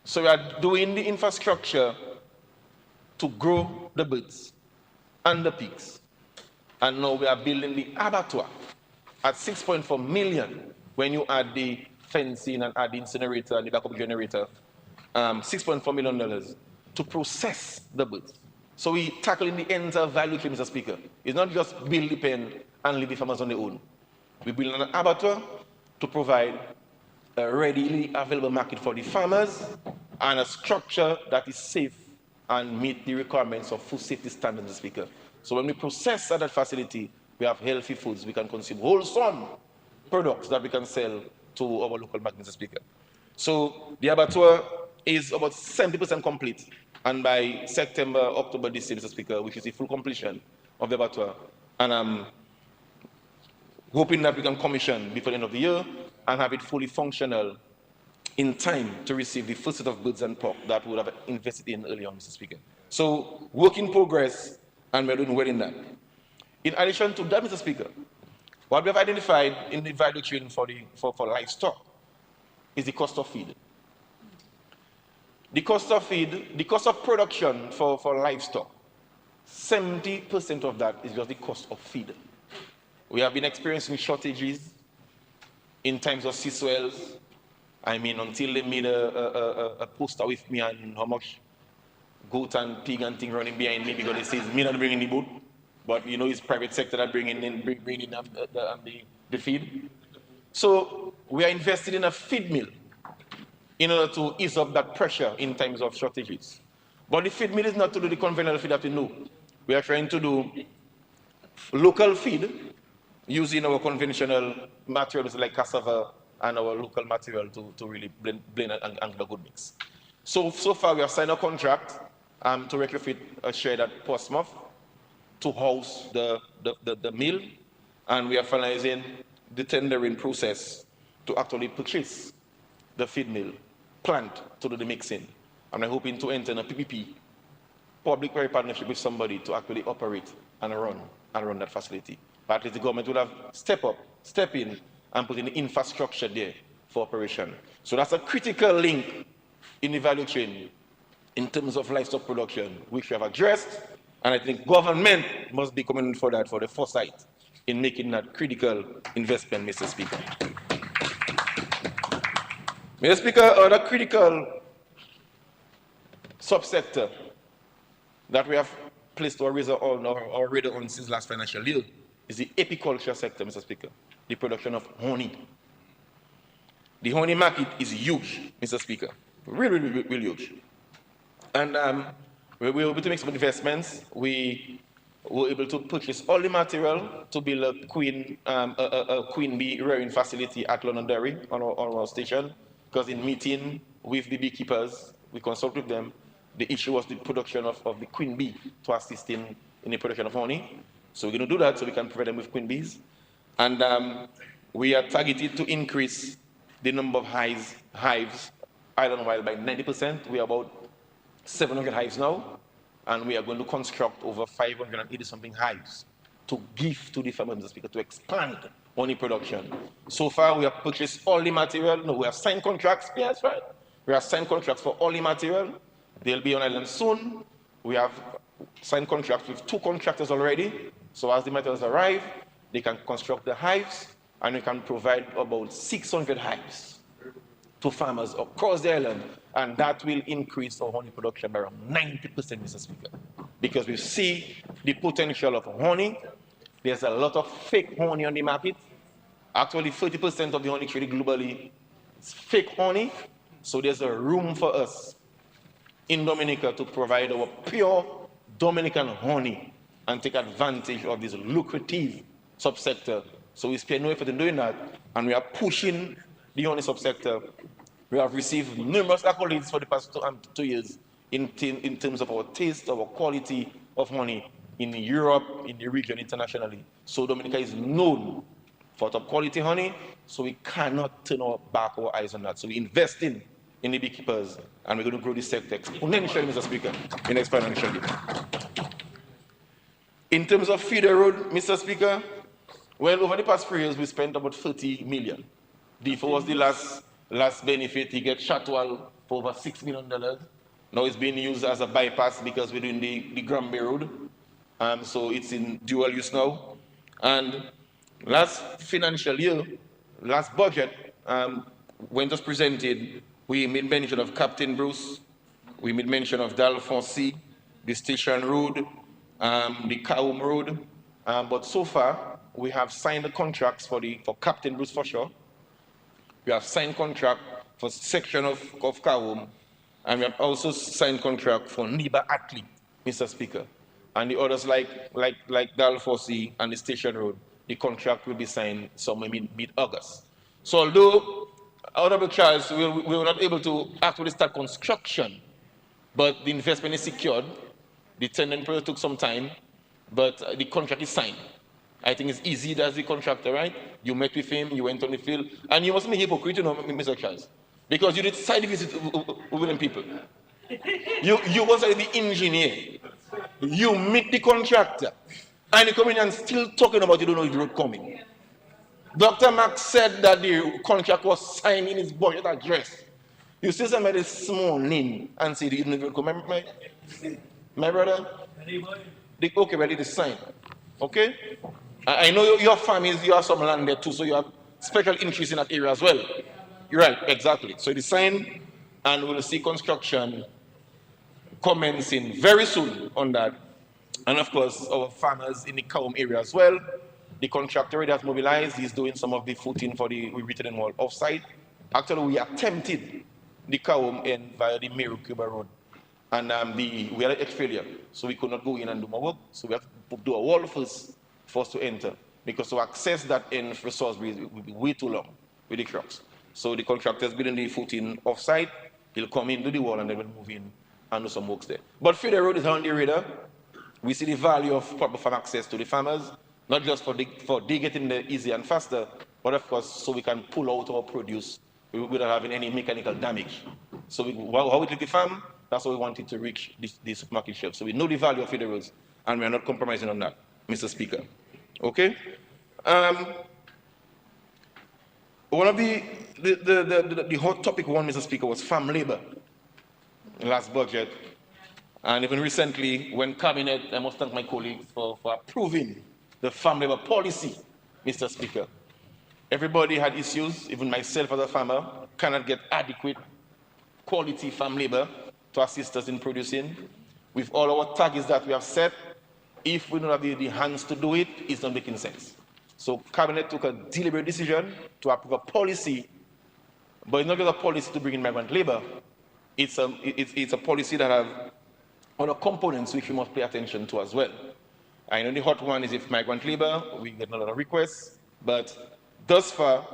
B: So we are doing the infrastructure to grow the birds and the pigs. And now we are building the abattoir at 6.4 million when you add the fencing and add the incinerator and the backup generator, $6.4 million to process the birds. So we tackling the entire value chain, Mr. Speaker. It's not just build the pen and leave the farmers on their own. We build an abattoir to provide a readily available market for the farmers and a structure that is safe and meet the requirements of food safety standards, Mr. Speaker. So when we process at that facility, we have healthy foods, we can consume wholesome products that we can sell to our local market, Mr. Speaker. So the abattoir is about 70% complete. And by September, October this year, Mr. Speaker, which is the full completion of the abattoir. And I'm hoping that we can commission before the end of the year and have it fully functional in time to receive the first set of birds and pork that we would have invested in earlier on, Mr. Speaker. So work in progress, and we're doing well in that. In addition to that, Mr. Speaker, what we have identified in the value chain for livestock is the cost of feed. The cost of feed, the cost of production for livestock, 70% of that is just the cost of feed. We have been experiencing shortages in times of sea swells. I mean, until they made a poster with me and how much goat and pig and thing running behind me because they say it's me not bringing the boat, but you know it's private sector that bringing in the feed. So we are invested in a feed mill in order to ease up that pressure in times of shortages. But the feed mill is not to do the conventional feed that we know. We are trying to do local feed using our conventional materials like cassava and our local material to really blend and the good mix. So far we have signed a contract to retrofit a shed at Portsmouth to house the mill, and we are finalizing the tendering process to actually purchase the feed mill plant to do the mixing. And I'm hoping to enter in a PPP, public-private partnership with somebody to actually operate and run that facility. But at least the government will have step in and put in the infrastructure there for operation. So that's a critical link in the value chain in terms of livestock production, which we have addressed, and I think government must be coming for that, for the foresight in making that critical investment, Mr. Speaker. Mr. Speaker, another critical subsector that we have placed our radar on since last financial year is the apiculture sector, Mr. Speaker, the production of honey. The honey market is huge, Mr. Speaker, really huge. And we were able to make some investments. We were able to purchase all the material to build a queen bee rearing facility at Londonderry on our station. Because in meeting with the beekeepers, we consult with them. The issue was the production of the queen bee to assist in the production of honey. So we're going to do that so we can provide them with queen bees. And we are targeted to increase the number of hives island-wide by 90%. We are about 700 hives now, and we are going to construct over 580-something hives to give to the farmers, Mr. Speaker, to expand honey production. So far, we have purchased all the material. No, we have signed contracts. Yes, right. We have signed contracts for all the material. They'll be on island soon. We have signed contracts with 2 contractors already. So as the materials arrive, they can construct the hives, and we can provide about 600 hives to farmers across the island, and that will increase our honey production by around 90%, Mr. Speaker. Because we see the potential of honey. There's a lot of fake honey on the market. Actually, 30% of the honey traded globally is fake honey. So there's a room for us in Dominica to provide our pure Dominican honey and take advantage of this lucrative subsector. So we spend no effort in doing that, and we are pushing the honey subsector. We have received numerous accolades for the past 2 years in terms of our taste, our quality of honey in Europe, in the region, internationally. So Dominica is known for top quality honey, so we cannot turn our eyes on that. So we invest in the beekeepers, and we're going to grow this sector exponentially, Mr. Speaker, in the next financial year. In terms of feeder road, Mr. Speaker, well, over the past 3 years, we spent about 30 million. D4 was the last benefit. He gets Chatwal for over $6 million. Now it's being used as a bypass because we're doing the Granby Road. So it's in dual use now. And last financial year, last budget, when it was presented, we made mention of Captain Bruce, we made mention of Dalfonsi, the Station Road, the Kaum Road. But so far, we have signed the contracts for Captain Bruce for sure. We have signed contract for section of Kaum, and we have also signed contract for Niba Atli, Mr. Speaker. And the others like Dalfonsi and the Station Road, the contract will be signed somewhere mid-August. So although Honorable Charles, we were not able to actually start construction, but the investment is secured. The tendering process took some time, but the contract is signed. I think it's easy as the contractor, right? You met with him, you went on the field, and you mustn't be hypocrite, you know, Mr. Charles, because you did side visit with them people. You was the engineer. You meet the contractor, and you come in and still talking about you don't know the road coming. Dr. Max said that the contract was signed in his budget address. You see somebody this morning and say the road coming, my brother? Okay, ready to sign. Okay? I know your families, you have some land there too, so you have special interest in that area as well. You're right, exactly. So it is signed, and we'll see construction commencing very soon on that. And of course, our farmers in the Kaum area as well. The contractor already has mobilized. He's doing some of the footing for the retaining wall offsite. Actually, we attempted the Kaum end via the Meru Cuba Road. And we had a failure, so we could not go in and do more work. So we have to do a wall first for us to enter, because to access that end for Salisbury will be way too long with the trucks. So the contractor is building the footing offsite. He'll come in, do the wall, and then we'll move in and do some works there. But Feeder Road is on the radar. We see the value of proper farm access to the farmers, not just for they getting there easier and faster, but of course so we can pull out our produce without having any mechanical damage. So how we take the farm, that's how we want it to reach the supermarket shelf. So we know the value of Feeder Roads, and we are not compromising on that, Mr. Speaker. Okay? One of the hot topic one, Mr. Speaker, was farm labor last budget. And even recently, when Cabinet, I must thank my colleagues for approving the farm labor policy, Mr. Speaker. Everybody had issues, even myself as a farmer, cannot get adequate quality farm labor to assist us in producing. With all our targets that we have set, if we don't have the hands to do it, it's not making sense. So Cabinet took a deliberate decision to approve a policy, but it's not just a policy to bring in migrant labor, it's a policy that have other components which we must pay attention to as well. I know the hot one is if migrant labor, we get a lot of requests, but thus far,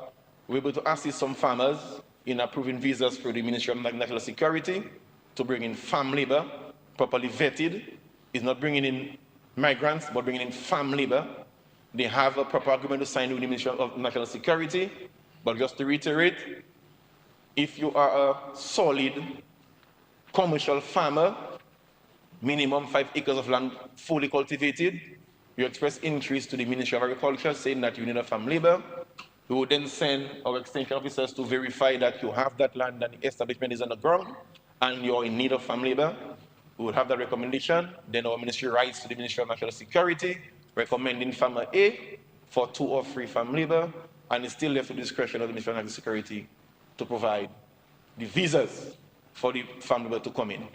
B: we're able to assist some farmers in approving visas through the Ministry of National Security to bring in farm labor, properly vetted. It's not bringing in migrants, but bringing in farm labor. They have a proper agreement to sign with the Ministry of National Security, but just to reiterate, if you are a solid commercial farmer, minimum 5 acres of land fully cultivated, you express interest to the Ministry of Agriculture saying that you need a farm labor. We would then send our extension officers to verify that you have that land and the establishment is on the ground and you're in need of farm labor. We would have that recommendation. Then our ministry writes to the Ministry of National Security recommending farmer A for 2 or 3 farm labor, and it's still left to the discretion of the Ministry of National Security to provide the visas for the farm labor to come in.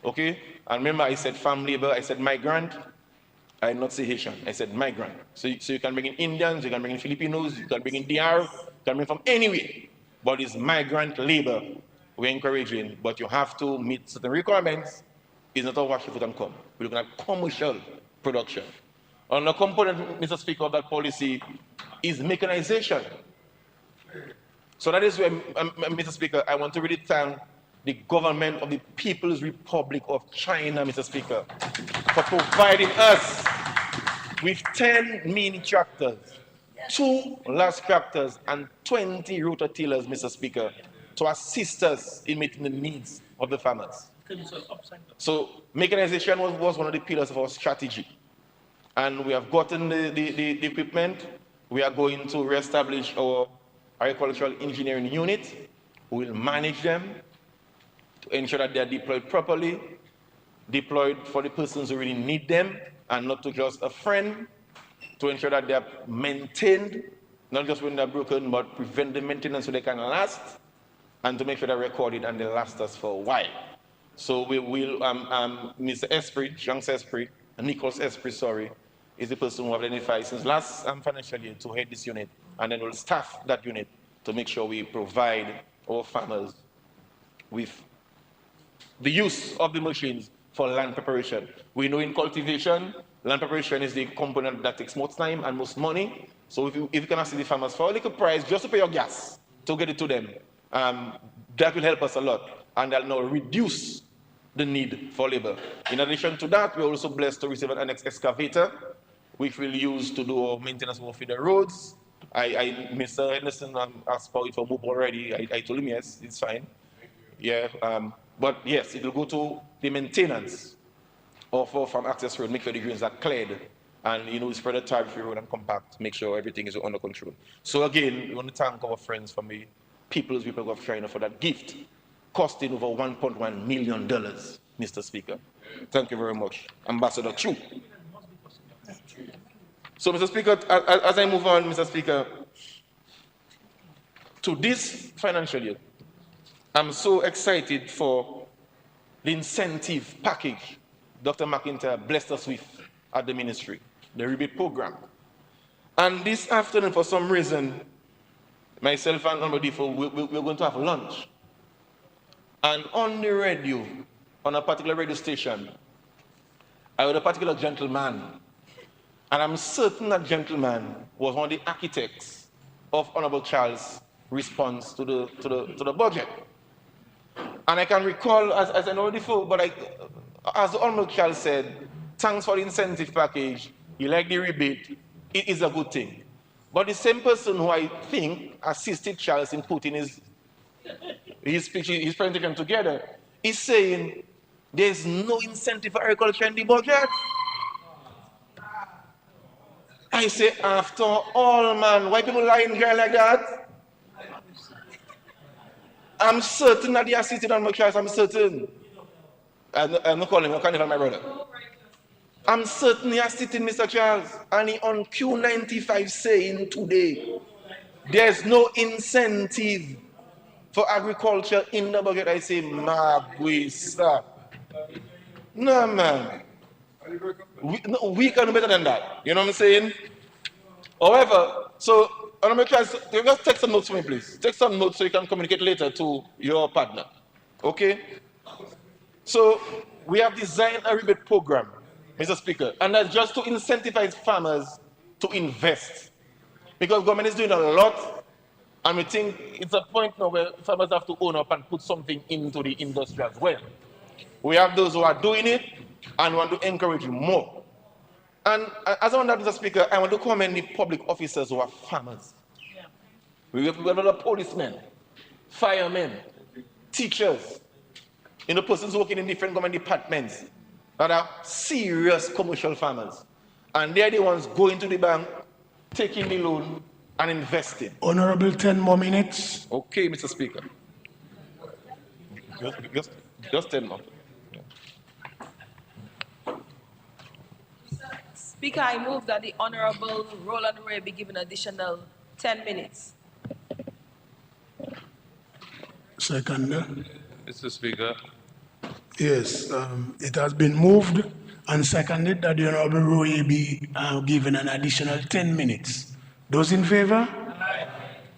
B: Okay? And remember, I said farm labor, I said migrant. I did not say Haitian, I said migrant. So you can bring in Indians, you can bring in Filipinos, you can bring in DR, you can bring from anywhere. But it's migrant labor we're encouraging, but you have to meet certain requirements. It's not a wash your foot and come. We're looking at commercial production. And a component, Mr. Speaker, of that policy is mechanization. So that is where, Mr. Speaker, I want to really thank the government of the People's Republic of China, Mr. Speaker, for providing us with 10 mini tractors, 2 large tractors, and 20 rototillers, Mr. Speaker, to assist us in meeting the needs of the farmers. So mechanization was one of the pillars of our strategy. And we have gotten the equipment. We are going to reestablish our agricultural engineering unit. We will manage them to ensure that they are deployed properly, deployed for the persons who really need them, and not to just a friend, to ensure that they are maintained, not just when they're broken, but prevent the maintenance so they can last, and to make sure they're recorded and they last us for a while. So we will, Mr. Esprit, Jean Esprit, Nicholas Esprit, sorry, is the person who have identified since last financial year to head this unit, and then we'll staff that unit to make sure we provide our farmers with the use of the machines for land preparation. We know in cultivation, land preparation is the component that takes most time and most money. So if you can assist the farmers for a little price just to pay your gas to get it to them, that will help us a lot, and that'll now reduce the need for labor. In addition to that, we're also blessed to receive an excavator, which we'll use to do our maintenance of the roads. Mr. Henderson asked for it for MOOP already. I told him yes, it's fine. Yeah, but yes, it will go to the maintenance of our farm access road, make sure the greens are cleared, and spread the tariff road and compact, make sure everything is under control. So again, we want to thank our friends from the People's Republic of China for that gift, costing over $1.1 million, Mr. Speaker. Thank you very much, Ambassador Chu. So, Mr. Speaker, as I move on, Mr. Speaker, to this financial year, I'm so excited for the incentive package Dr. McIntyre blessed us with at the ministry, the rebate program. And this afternoon, for some reason, myself and Honorable Defoe, we're going to have lunch. And on the radio, on a particular radio station, I heard a particular gentleman, and I'm certain that gentleman was one of the architects of Honorable Charles' response to the budget. And I can recall, as I know before, but as the Honorable Charles said, thanks for the incentive package, you like the rebate, it is a good thing. But the same person who I think assisted Charles in putting his presentation together is saying there's no incentive for agriculture in the budget. I say, after all, man, why people lying here like that? I'm certain that they assisted on my Charles, I'm certain. I'm not calling him, I can't even my brother. I'm certain he assisted Mr. Charles, and he on Q95 saying today, there's no incentive for agriculture in the budget. I say, Magwisa. No, man. We can do better than that. You know what I'm saying? However, so, I'm going to try, just take some notes for me, please. Take some notes so you can communicate later to your partner. Okay? So we have designed a rebate program, Mr. Speaker, and that's just to incentivize farmers to invest. Because government is doing a lot, and we think it's a point now where farmers have to own up and put something into the industry as well. We have those who are doing it and want to encourage more. And as I want that, Mr. Speaker, I want to commend the public officers who are farmers. We have a lot of policemen, firemen, teachers, persons working in different government departments that are serious commercial farmers. And they're the ones going to the bank, taking the loan, and investing.
A: Honorable, 10 more minutes.
B: Okay, Mr. Speaker. Just 10 more.
C: Speaker, I move that the Honorable Roland Ray be given additional 10 minutes.
A: Seconder.
D: Mr. Speaker,
A: Yes, it has been moved and seconded that the Honorable Roy be given an additional 10 minutes. Those in favor? Aye.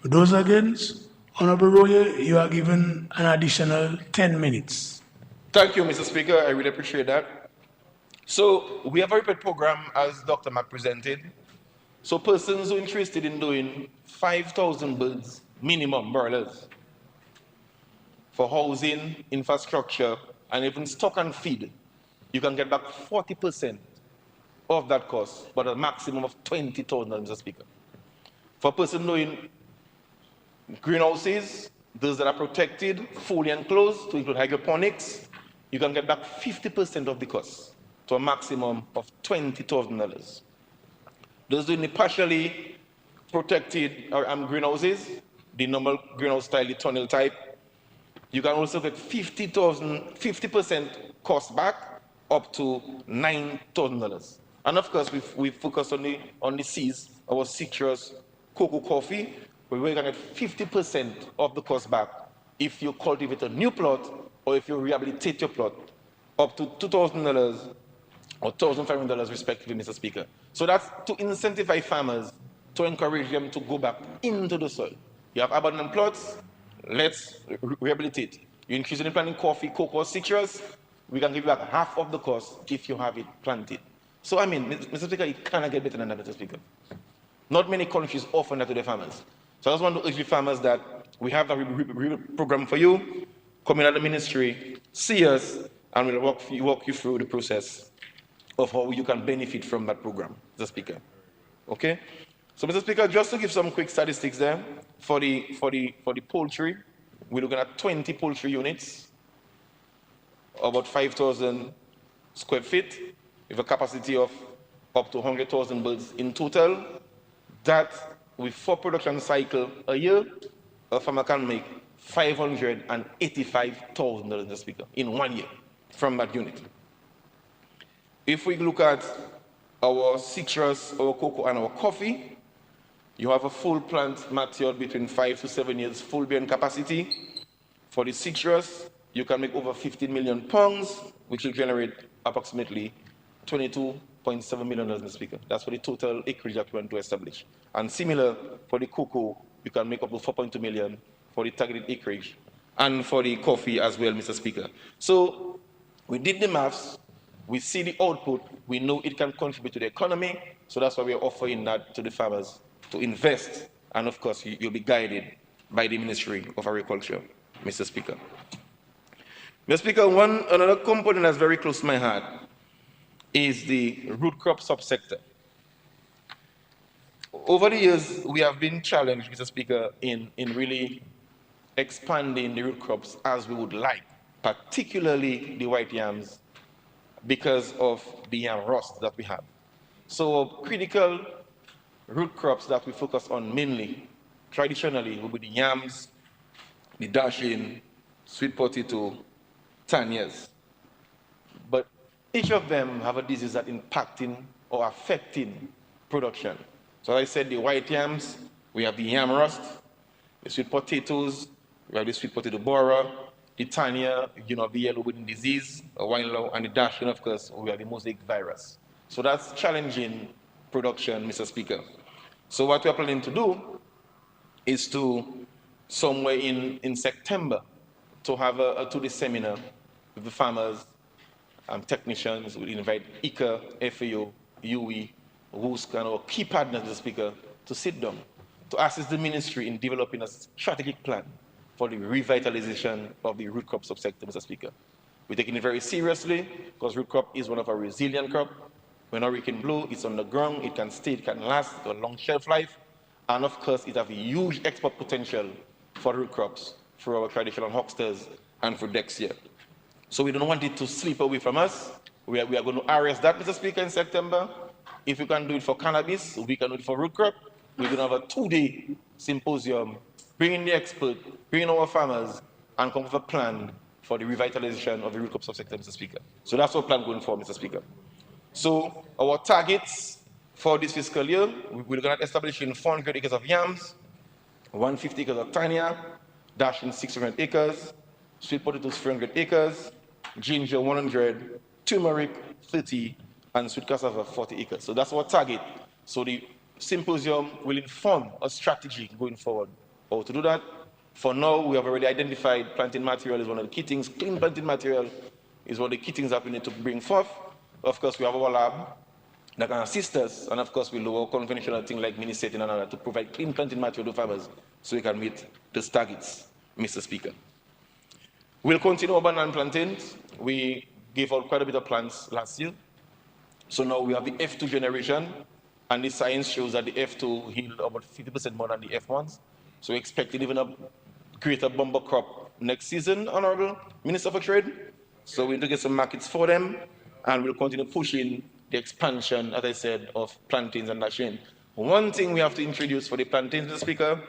A: Those against? Honorable Roy, you are given an additional 10 minutes.
B: Thank you, Mr. Speaker. I really appreciate that. So we have a rebate program, as Dr. Mack presented. So persons who are interested in doing 5,000 birds minimum broilers for housing, infrastructure, and even stock and feed, you can get back 40% of that cost, but a maximum of 20,000, Mr. Speaker. For a person doing greenhouses, those that are protected, fully enclosed, to include hydroponics, you can get back 50% of the cost, to a maximum of $20,000. Those doing the partially protected greenhouses, the normal greenhouse style, the tunnel type, you can also get 50% cost back up to $9,000. And of course, we focus on the C's, our citrus, cocoa, coffee, where we can get 50% of the cost back if you cultivate a new plot or if you rehabilitate your plot, up to $2,000 or $1,500 respectively, Mr. Speaker. So that's to incentivize farmers, to encourage them to go back into the soil. You have abandoned plots, let's rehabilitate. You increase in planting coffee, cocoa, citrus, we can give you back half of the cost if you have it planted. So I mean, Mr. Speaker, it cannot get better than that, Mr. Speaker. Not many countries offer that to their farmers. So I just want to urge the farmers that we have a program for you. Come in at the ministry, see us, and we'll walk you through the process of how you can benefit from that program, Mr. Speaker. Okay? So, Mr. Speaker, just to give some quick statistics there, for the poultry, we're looking at 20 poultry units, about 5,000 square feet, with a capacity of up to 100,000 birds in total. That, with 4 production cycles a year, a farmer can make $585,000, Mr. Speaker, in 1 year from that unit. If we look at our citrus, our cocoa, and our coffee, you have a full plant matured between 5 to 7 years full bearing capacity. For the citrus, you can make over 15 million pounds, which will generate approximately $22.7 million, Mr. Speaker. That's for the total acreage that we want to establish. And similar for the cocoa, you can make up to 4.2 million for the targeted acreage, and for the coffee as well, Mr. Speaker. So we did the maths, we see the output, we know it can contribute to the economy, so that's why we're offering that to the farmers to invest, and of course you'll be guided by the Ministry of Agriculture, Mr. Speaker. Mr. Speaker, another component that's very close to my heart is the root crop subsector. Over the years, we have been challenged, Mr. Speaker, in really expanding the root crops as we would like, particularly the white yams, because of the yam rust that we have. So critical root crops that we focus on mainly, traditionally, will be the yams, the dashing, sweet potato, tanyas. But each of them have a disease that impacting or affecting production. So as I said, the white yams, we have the yam rust, the sweet potatoes, we have the sweet potato borer, the tanya, the yellow wooden disease, wine low, and the dashing, of course, we have the mosaic virus. So that's challenging production, Mr. Speaker. So what we're planning to do is to, somewhere in September, to have a two-day seminar with the farmers, technicians. We'll invite ICA, FAO, UE, who's kind of key partners, Mr. Speaker, to sit down, to assist the ministry in developing a strategic plan for the revitalization of the root crop subsector, Mr. Speaker. We're taking it very seriously because root crop is one of our resilient crops. When hurricane blow, it's on the ground, it can stay, it can last, it's got a long shelf life, and of course, it has a huge export potential for root crops, for our traditional hucksters, and for next year. So we don't want it to slip away from us. We are going to arrest that, Mr. Speaker, in September. If we can do it for cannabis, we can do it for root crop. We're going to have a two-day symposium, bringing the expert, bringing our farmers, and come up with a plan for the revitalization of the root crop subsector, Mr. Speaker. So that's our plan going forward, Mr. Speaker. So our targets for this fiscal year, we're looking at establishing 400 acres of yams, 150 acres of tanya, dashing 600 acres, sweet potatoes 300 acres, ginger 100, turmeric 30, and sweet cassava 40 acres. So that's our target. So the symposium will inform a strategy going forward. How to do that? For now, we have already identified planting material as one of the key things. Clean planting material is one of the key things that we need to bring forth. Of course, we have our lab that can assist us, and of course, we lower conventional things like mini setting and other to provide clean planting material to farmers so we can meet those targets, Mr. Speaker. We'll continue our banana plantains. We gave out quite a bit of plants last year. So now we have the F2 generation, and the science shows that the F2 yield about 50% more than the F1s. So we're expecting even a greater bumper crop next season, Honorable Minister for Trade. So we need to get some markets for them, and we'll continue pushing the expansion, as I said, of plantains and dashing. One thing we have to introduce for the plantains, Mr. Speaker,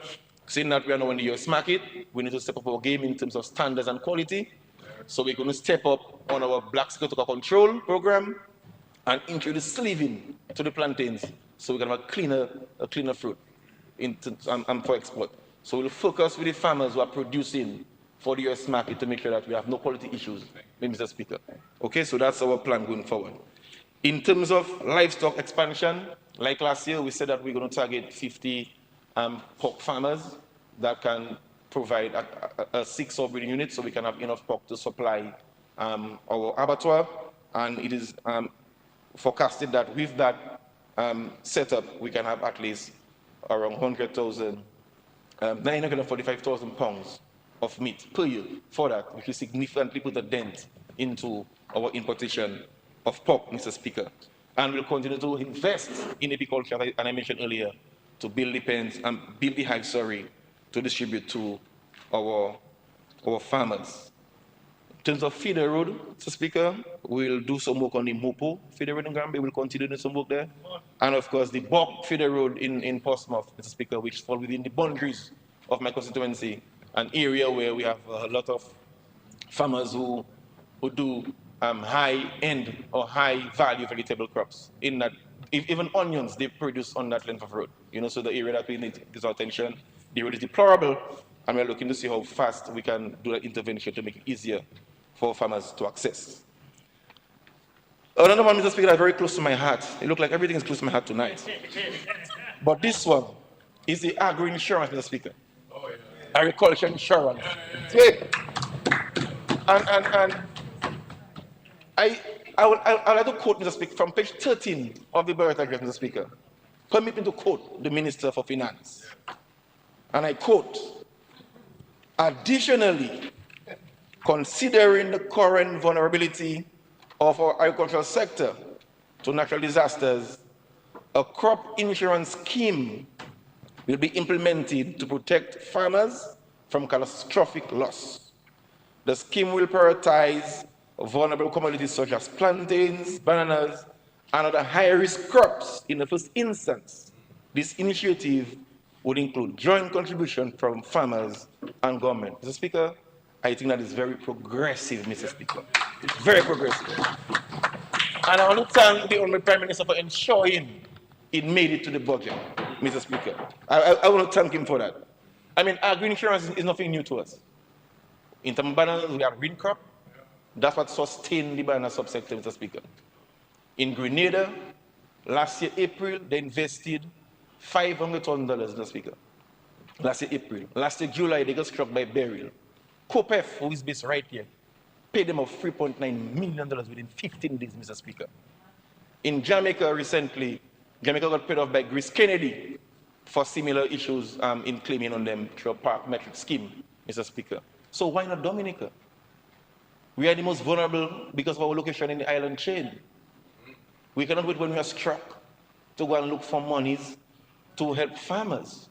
B: seeing that we are now in the US market, we need to step up our game in terms of standards and quality. So we're going to step up on our black scotch control program and introduce sleeving to the plantains so we can have a cleaner fruit for export. So we'll focus with the farmers who are producing for the US market to make sure that we have no quality issues, Mr. Speaker. Okay, so that's our plan going forward. In terms of livestock expansion, like last year, we said that we're going to target 50 pork farmers that can provide a 6 breeding units so we can have enough pork to supply our abattoir. And it is forecasted that with that setup, we can have at least around 945,000 pounds of meat per year for that, which will significantly put a dent into our importation of pork, Mr. Speaker. And we'll continue to invest in apiculture, and I mentioned earlier, to build the pens and build the hives, to distribute to our farmers. In terms of feeder road, Mr. Speaker, we'll do some work on the Mopo feeder road in Granby. We'll continue doing some work there. And of course, the Buck feeder road in Portsmouth, Mr. Speaker, which falls within the boundaries of my constituency, an area where we have a lot of farmers who do high-end or high-value vegetable crops. In that, even onions, they produce on that length of road. You know, so the area that we need gives our attention. The road is deplorable, and we're looking to see how fast we can do that intervention to make it easier for farmers to access. Another one, Mr. Speaker, that's very close to my heart. It looks like everything is close to my heart tonight. But this one is the agro-insurance, Mr. Speaker. Agriculture insurance. And I like to quote, Mr. Speaker, from page 13 of the Barrett Address, Mr. Speaker. Permit me to quote the Minister for Finance. And I quote, additionally, considering the current vulnerability of our agricultural sector to natural disasters, a crop insurance scheme will be implemented to protect farmers from catastrophic loss. The scheme will prioritize vulnerable commodities such as plantains, bananas, and other high-risk crops. In the first instance, this initiative would include joint contribution from farmers and government. Mr. Speaker, I think that is very progressive, Mr. Speaker. It's very progressive. And I want to thank the Honorable Prime Minister for ensuring it made it to the budget, Mr. Speaker. I want to thank him for that. I mean, agro-insurance is nothing new to us. In terms of bananas, we have green crop. That's what sustained the banana subsector, Mr. Speaker. In Grenada, last year, April, they invested $500,000, Mr. Speaker. Last year, April. Last year, July, they got struck by burial. COPEF, who is based right here, paid them of $3.9 million within 15 days, Mr. Speaker. In Jamaica recently, Jamaica got paid off by Grace Kennedy for similar issues in claiming on them through a park metric scheme, Mr. Speaker. So why not Dominica? We are the most vulnerable because of our location in the island chain. We cannot wait when we are struck to go and look for monies to help farmers.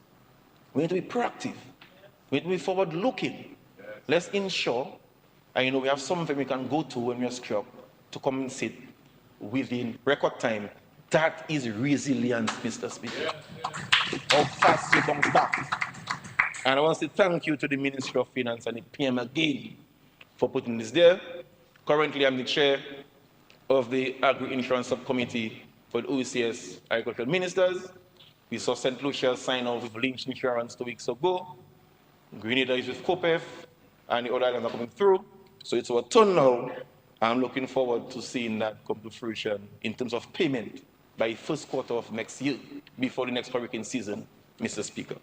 B: We need to be proactive. We need to be forward-looking. Let's ensure, and you know, we have something we can go to when we are struck to compensate within record time. That is resilience, Mr. Speaker. How fast you bounce back. And I want to say thank you to the Ministry of Finance and the PM again for putting this there. Currently, I'm the chair of the Agro-insurance subcommittee for the OECS Agricultural Ministers. We saw St. Lucia sign off with Lynch Insurance 2 weeks ago. Grenada is with COPEF, and the other islands are coming through. So it's our turn now. I'm looking forward to seeing that come to fruition in terms of payment by first quarter of next year, before the next hurricane season, Mr. Speaker.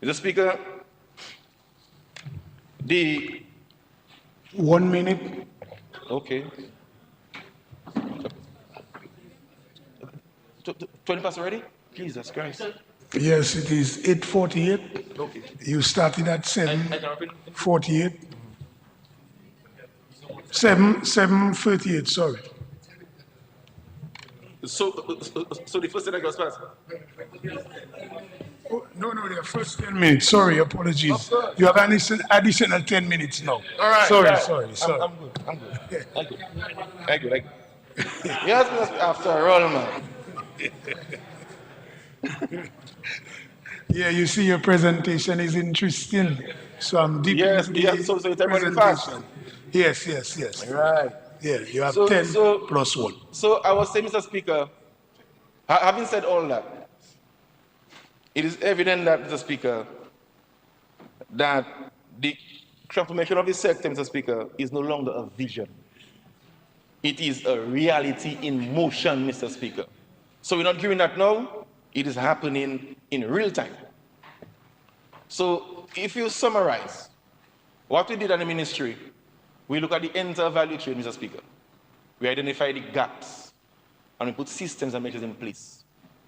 B: Mr. Speaker, the
A: 1 minute.
B: okay. 20 past already? Jesus Christ.
A: Yes, it is 8:48.
B: Okay.
A: You started at
B: I can repeat.
A: 7:48. 7:38. Sorry.
B: So the first thing I got passed.
A: Oh, no, the first 10 minutes. Sorry, apologies. You have an additional 10 minutes now.
B: All right.
A: Sorry,
B: all right.
A: sorry.
B: I'm good. I'm good. I'm good. Yes, after all, man.
A: Yeah, you see, your presentation is interesting. So I'm deep
B: Yes,
A: into
B: yeah,
A: the
B: so it's everybody fast.
A: presentation. Yes.
B: Right.
A: Yeah, you have
B: So-
A: 10
B: so-
A: plus 1.
B: So I was saying, Mr. Speaker, having said all that, it is evident that, Mr. Speaker, that the transformation of the sector, Mr. Speaker, is no longer a vision. It is a reality in motion, Mr. Speaker. So we're not doing that now. It is happening in real time. So if you summarize what we did at the ministry, we look at the entire value chain, Mr. Speaker. We identify the gaps and we put systems and measures in place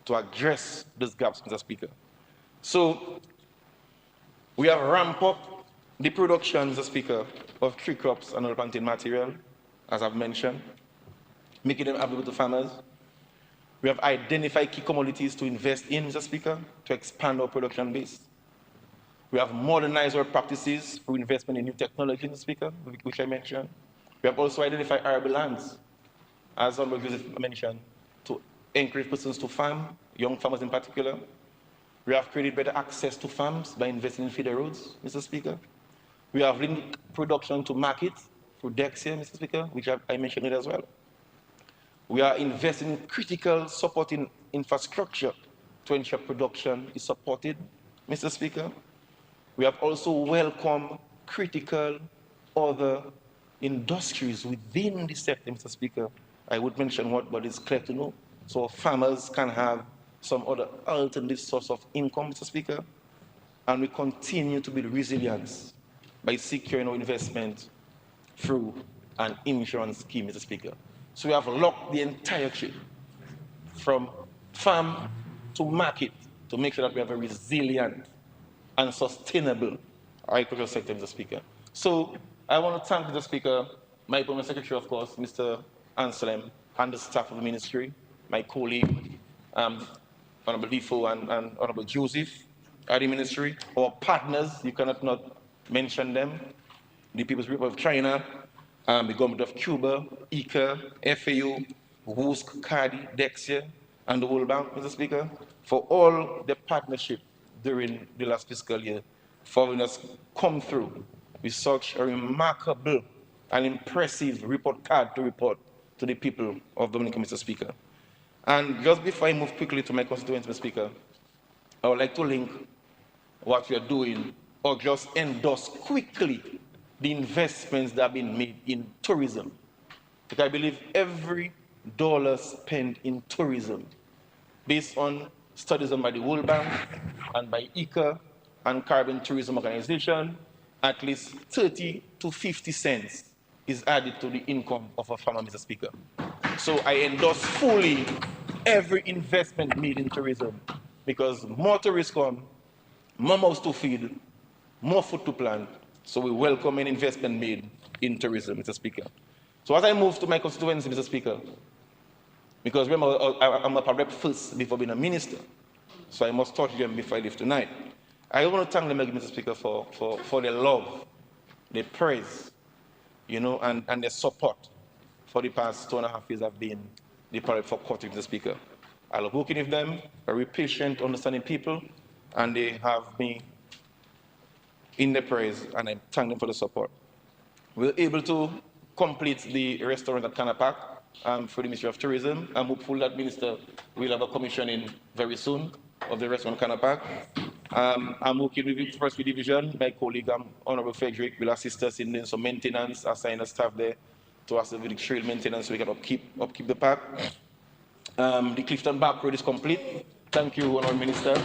B: to address those gaps, Mr. Speaker. So we have ramped up the production, Mr. Speaker, of tree crops and other planting material, as I've mentioned, making them available to farmers. We have identified key commodities to invest in, Mr. Speaker, to expand our production base. We have modernized our practices through investment in new technology, Mr. Speaker, which I mentioned. We have also identified arable lands, as Honorable Joseph mentioned, to encourage persons to farm, young farmers in particular. We have created better access to farms by investing in feeder roads, Mr. Speaker. We have linked production to market through decks here, Mr. Speaker, which I mentioned it as well. We are investing in critical supporting infrastructure to ensure production is supported, Mr. Speaker. We have also welcomed critical other industries within the sector, Mr. Speaker. I would mention what, but it's clear to know. So farmers can have some other alternative source of income, Mr. Speaker. And we continue to build resilience by securing our investment through an insurance scheme, Mr. Speaker. So we have locked the entire chain from farm to market to make sure that we have a resilient and sustainable agricultural sector, Mr. Speaker. So I want to thank Mr. Speaker, my Permanent Secretary, of course, Mr. Anselm, and the staff of the ministry, my colleague, Honorable Lifo and Honorable Joseph at the ministry, our partners, you cannot not mention them, the People's Republic of China, the government of Cuba, ICA, FAO, WUSC, CARDI, DEXIA, and the World Bank, Mr. Speaker, for all the partnership during the last fiscal year, for having us come through with such a remarkable and impressive report card to report to the people of Dominica, Mr. Speaker. And just before I move quickly to my constituents, Mr. Speaker, I would like to link what we are doing, or just endorse quickly the investments that have been made in tourism. Because I believe every dollar spent in tourism, based on studies done by the World Bank and by ICA and Carbon Tourism Organization, at least 30 to 50 cents is added to the income of a farmer, Mr. Speaker. So I endorse fully every investment made in tourism because more tourists come, more mouths to feed, more food to plant. So we welcome an investment made in tourism, Mr. Speaker. So as I move to my constituency, Mr. Speaker, because remember, I'm a rep first before being a minister, so I must touch them before I leave tonight. I want to thank them again, Mr. Speaker, for their love, their praise, and their support for the past 2.5 years I've been the party for Cultivation, Mr. Speaker. I love working with them, very patient, understanding people, and they have me in their praise, and I thank them for the support. We were able to complete the restaurant at Canapac for the Ministry of Tourism. I'm hopeful that Minister will have a commissioning very soon of the restaurant Canapac. I'm working with the First Division. My colleague, Honorable Frederick, will assist us in doing some maintenance, assign a staff there to assist with the trail maintenance so we can upkeep the park. The Clifton Back Road is complete. Thank you, Honorable Minister.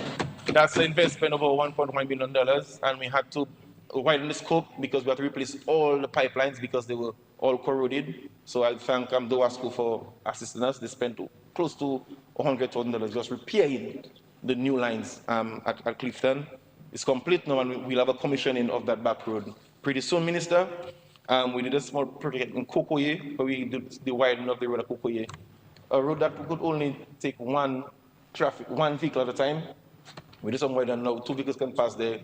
B: That's an investment of over $1.1 million, and we had to widen the scope because we had to replace all the pipelines because they were all corroded. So I thank DOASCO for assisting us. They spent close to $100,000 just repairing the new lines at Clifton. It's complete now, and we'll have a commissioning of that back road pretty soon, Minister. We did a small project in Kokoye, where we did the widening of the road at Kokoye. A road that could only take one vehicle at a time. We did some widening now, 2 vehicles can pass there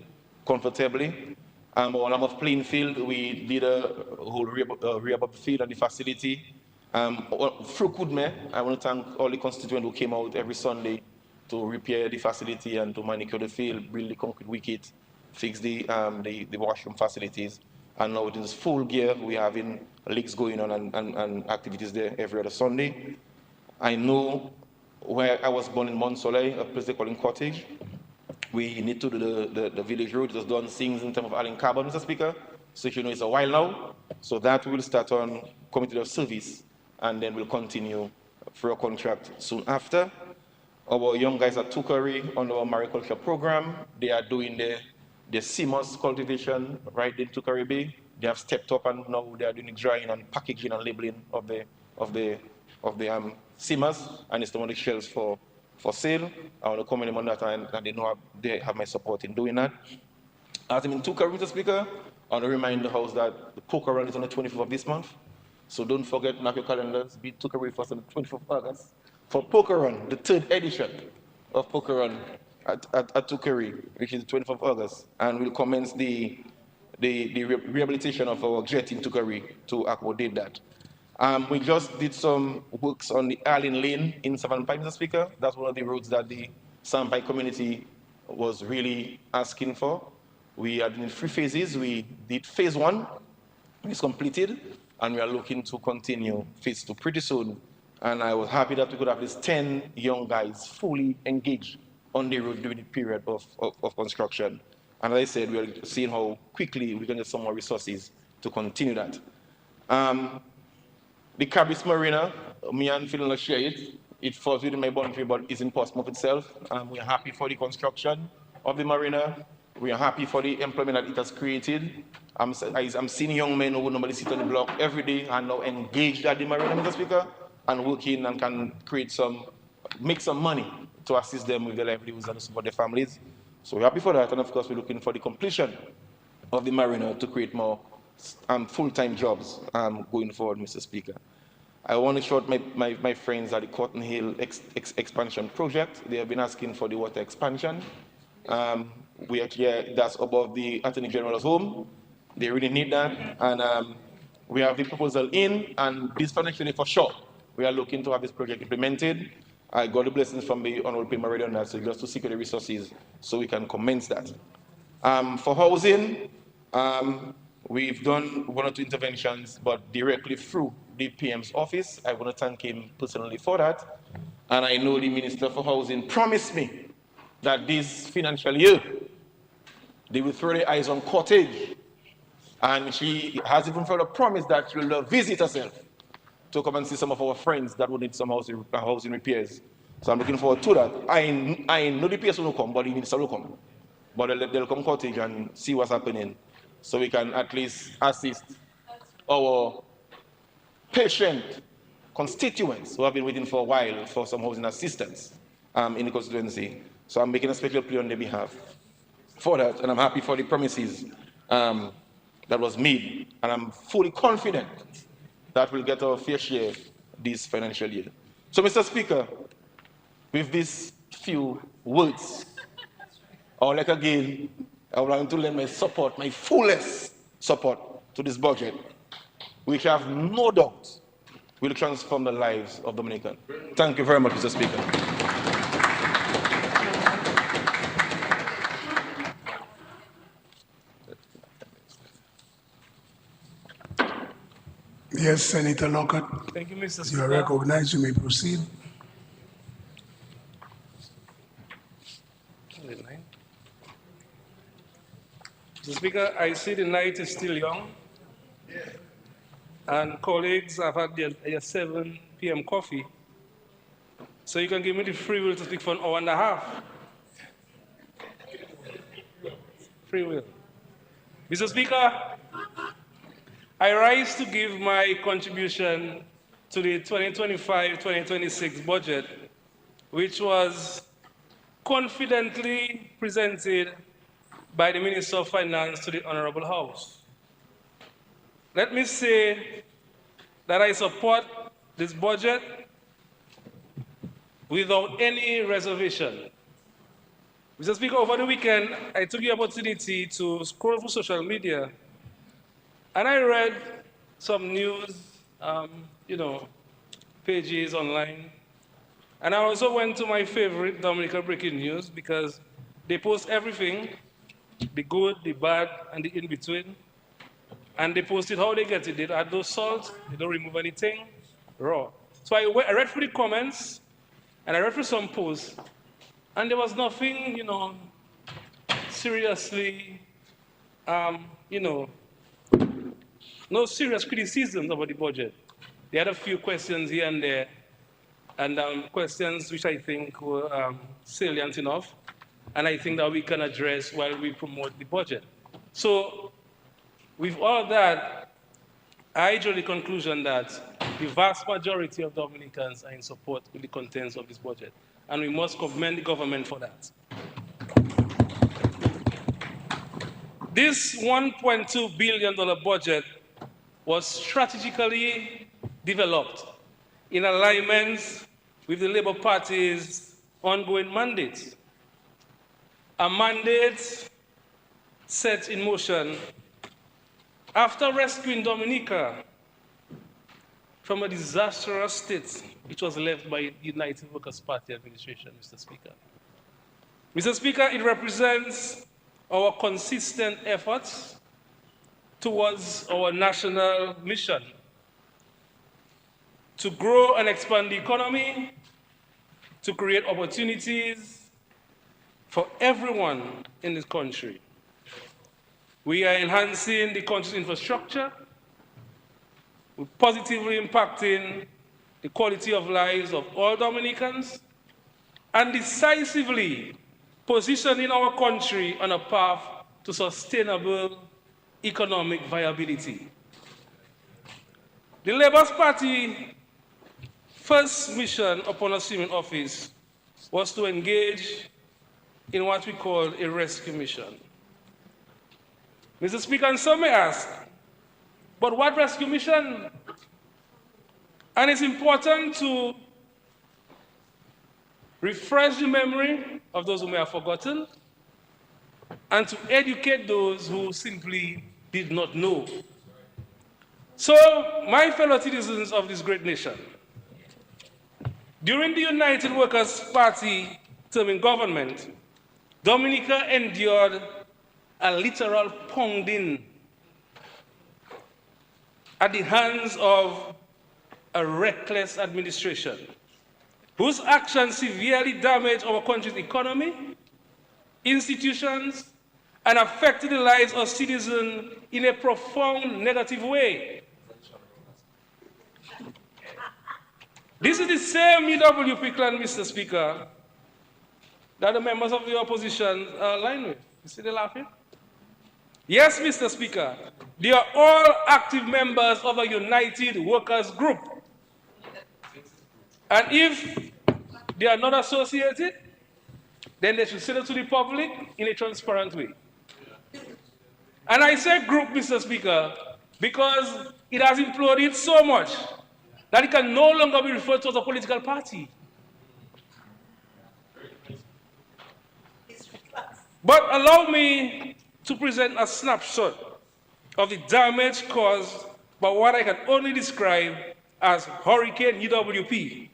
B: comfortably. On of playing field, we did a whole rehab of the field and the facility. Through Kudme, I want to thank all the constituents who came out every Sunday to repair the facility and to manicure the field, build the concrete wicket, fix the washroom facilities. And now it is full gear. We're having leagues going on and activities there every other Sunday. I know where I was born in Mont Soleil, a place they call in Cottage. We need to do the village road. It was done things in terms of adding carbon, Mr. Speaker. So it's a while now. So that will start on committee of service, and then we'll continue for a contract soon after. Our young guys at Tukari on our mariculture program, they are doing the CMOS cultivation right in Tukari Bay. They have stepped up and now they are doing the drying and packaging and labeling of the CMOS, and it's one of the shells for sale. I want to comment on that, and they have my support in doing that. As I'm in Tukari, Mr. Speaker, I want to remind the House that the poker run is on the 25th of this month. So don't forget, mark your calendars, be Tukari first on the 25th of August for Poker Run, the 3rd edition of Poker Run at Tukari, which is the 25th of August. And we'll commence the rehabilitation of our jet in Tukari to accommodate that. We just did some works on the Allen Lane in Savannah, Mr. Speaker. That's one of the roads that the Sampai community was really asking for. We are doing 3 phases. We did phase 1, it's completed, and we are looking to continue phase 2 pretty soon. And I was happy that we could have these 10 young guys fully engaged on the road during the period of construction. And as I said, we are seeing how quickly we can get some more resources to continue that. The Cabris Marina, me and Phil will share it. It falls within my boundary, but it's in Portsmouth itself. We are happy for the construction of the marina. We are happy for the employment that it has created. I'm seeing young men who would normally sit on the block every day and now engaged at the marina, Mr. Speaker, and working and can make some money to assist them with their livelihoods and support their families. So we're happy for that, and of course we're looking for the completion of the marina to create more full-time jobs going forward, Mr. Speaker. I want to shout my friends at the Cotton Hill expansion project. They have been asking for the water expansion. We are here, that's above the Attorney General's home. They really need that, and we have the proposal in, and this financial year for sure, we are looking to have this project implemented. I got the blessings from the Honorable Pima already on that, so just to secure the resources so we can commence that. For housing, we've done 1 or 2 interventions, but directly through the PM's office. I want to thank him personally for that. And I know the Minister for Housing promised me that this financial year, they will throw their eyes on Cottage. And she has even further promised that she will visit herself to come and see some of our friends that will need some housing repairs. So I'm looking forward to that. I know the PS will come, but the minister will come. But they'll come Cottage and see what's happening. so we can at least assist our patient constituents who have been waiting for a while for some housing assistance in the constituency. So I'm making a special plea on their behalf for that, and I'm happy for the promises that was made, and I'm fully confident that we'll get our fair share this financial year. So, Mr. Speaker, with these few words, I would like again, I would like to lend my support, my fullest support to this budget, which I have no doubt will transform the lives of Dominicans. Thank you very much, Mr. Speaker.
A: Yes, Senator Lockhart,
D: Thank you, Mr.
A: you
D: Speaker.
A: are recognized. You may proceed.
D: Mr. Speaker, I see the night is still young, and colleagues have had their 7 p.m. coffee, so you can give me the free will to speak for an hour and a half. Free will. Mr. Speaker, I rise to give my contribution to the 2025-2026 budget, which was confidently presented by the Minister of Finance to the Honorable House. Let me say that I support this budget without any reservation. Mr. Speaker, over the weekend, I took the opportunity to scroll through social media, and I read some news, pages online. And I also went to my favorite Dominica Breaking News because they post everything, the good, the bad, and the in-between. And they posted how they get it. They add no salt, they don't remove anything, raw. So I read through the comments, and I read through some posts, and there was nothing, seriously, no serious criticisms about the budget. They had a few questions here and there, and questions which I think were salient enough, and I think that we can address while we promote the budget. So, with all that, I draw the conclusion that the vast majority of Dominicans are in support with the contents of this budget, and we must commend the government for that. This $1.2 billion budget was strategically developed in alignment with the Labour Party's ongoing mandate. A mandate set in motion after rescuing Dominica from a disastrous state which was left by the United Workers' Party administration, Mr. Speaker. Mr. Speaker, it represents our consistent efforts towards our national mission to grow and expand the economy, to create opportunities for everyone in this country. We are enhancing the country's infrastructure, we're positively impacting the quality of lives of all Dominicans, and decisively positioning our country on a path to sustainable economic viability. The Labour Party's first mission upon assuming office was to engage in what we call a rescue mission. Mr. Speaker, and some may ask, but what rescue mission? And it's important to refresh the memory of those who may have forgotten and to educate those who simply did not know. So, my fellow citizens of this great nation, during the United Workers' Party term in government, Dominica endured a literal pounding at the hands of a reckless administration whose actions severely damaged our country's economy, institutions, and affected the lives of citizens in a profound negative way. This is the same UWP clan, Mr. Speaker, that the members of the opposition are aligned with. You see they laughing? Yes, Mr. Speaker, they are all active members of a united workers group. And if they are not associated, then they should sell it to the public in a transparent way. And I say group, Mr. Speaker, because it has imploded so much that it can no longer be referred to as a political party. But allow me to present a snapshot of the damage caused by what I can only describe as Hurricane UWP,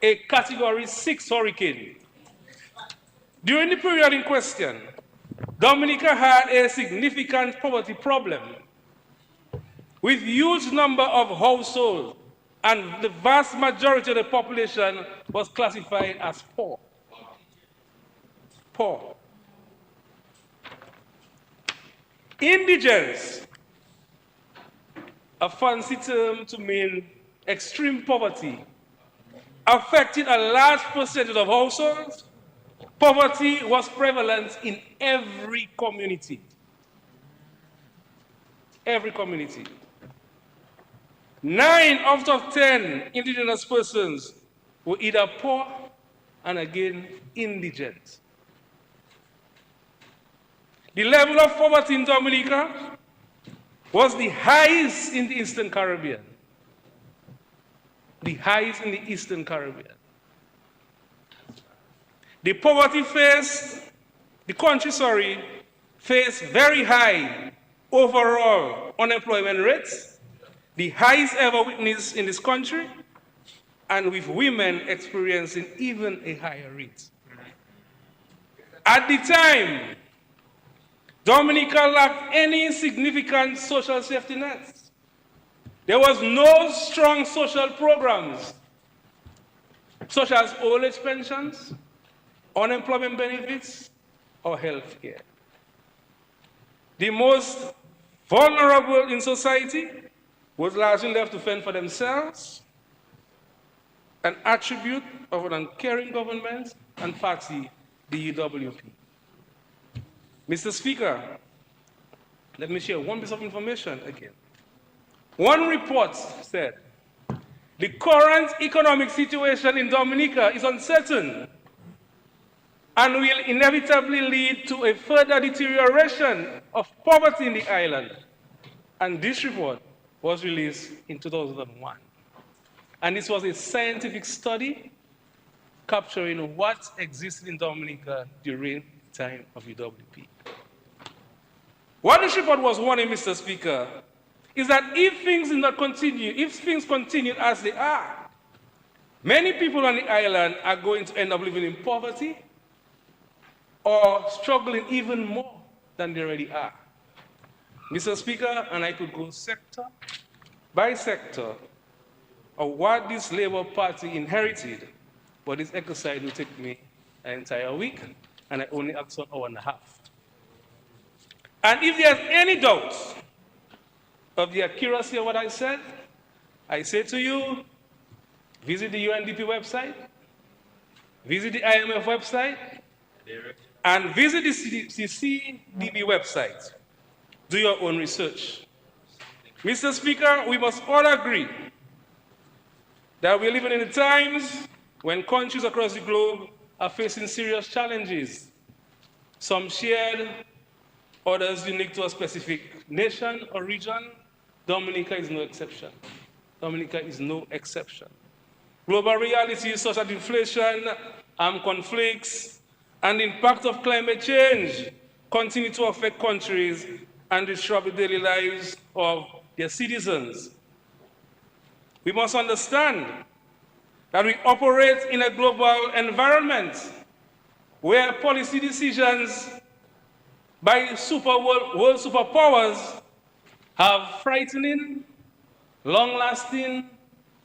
D: a Category 6 hurricane. During the period in question, Dominica had a significant poverty problem with huge number of households, and the vast majority of the population was classified as poor. Poor. Indigence, a fancy term to mean extreme poverty, affected a large percentage of households. Poverty was prevalent in every community. Every community. 9 out of 10 indigenous persons were either poor and again indigent. The level of poverty in Dominica was the highest in the Eastern Caribbean. The highest in the Eastern Caribbean. The country faced very high overall unemployment rates, the highest ever witnessed in this country, and with women experiencing even a higher rate. At the time, Dominica lacked any significant social safety nets. There was no strong social programs, such as old age pensions, unemployment benefits, or health care. The most vulnerable in society was largely left to fend for themselves, an attribute of an uncaring government and party, the UWP. Mr. Speaker, let me share one piece of information again. One report said, the current economic situation in Dominica is uncertain and will inevitably lead to a further deterioration of poverty in the island. And this report was released in 2001. And this was a scientific study capturing what existed in Dominica during the time of UWP. What this report was warning, Mr. Speaker, is that if things continue as they are, many people on the island are going to end up living in poverty or struggling even more than they already are. Mr. Speaker, and I could go sector by sector of what this Labour Party inherited, but this exercise will take me an entire week, and I only asked 1 hour and a half. And if there's any doubt of the accuracy of what I said, I say to you, visit the UNDP website, visit the IMF website, and visit the CCDB website. Do your own research. Mr. Speaker, we must all agree that we're living in times when countries across the globe are facing serious challenges, some shared, others unique to a specific nation or region. Dominica is no exception. Dominica is no exception. Global realities such as inflation, armed conflicts, and the impact of climate change continue to affect countries and disrupt the daily lives of their citizens. We must understand that we operate in a global environment where policy decisions by world superpowers have frightening, long-lasting,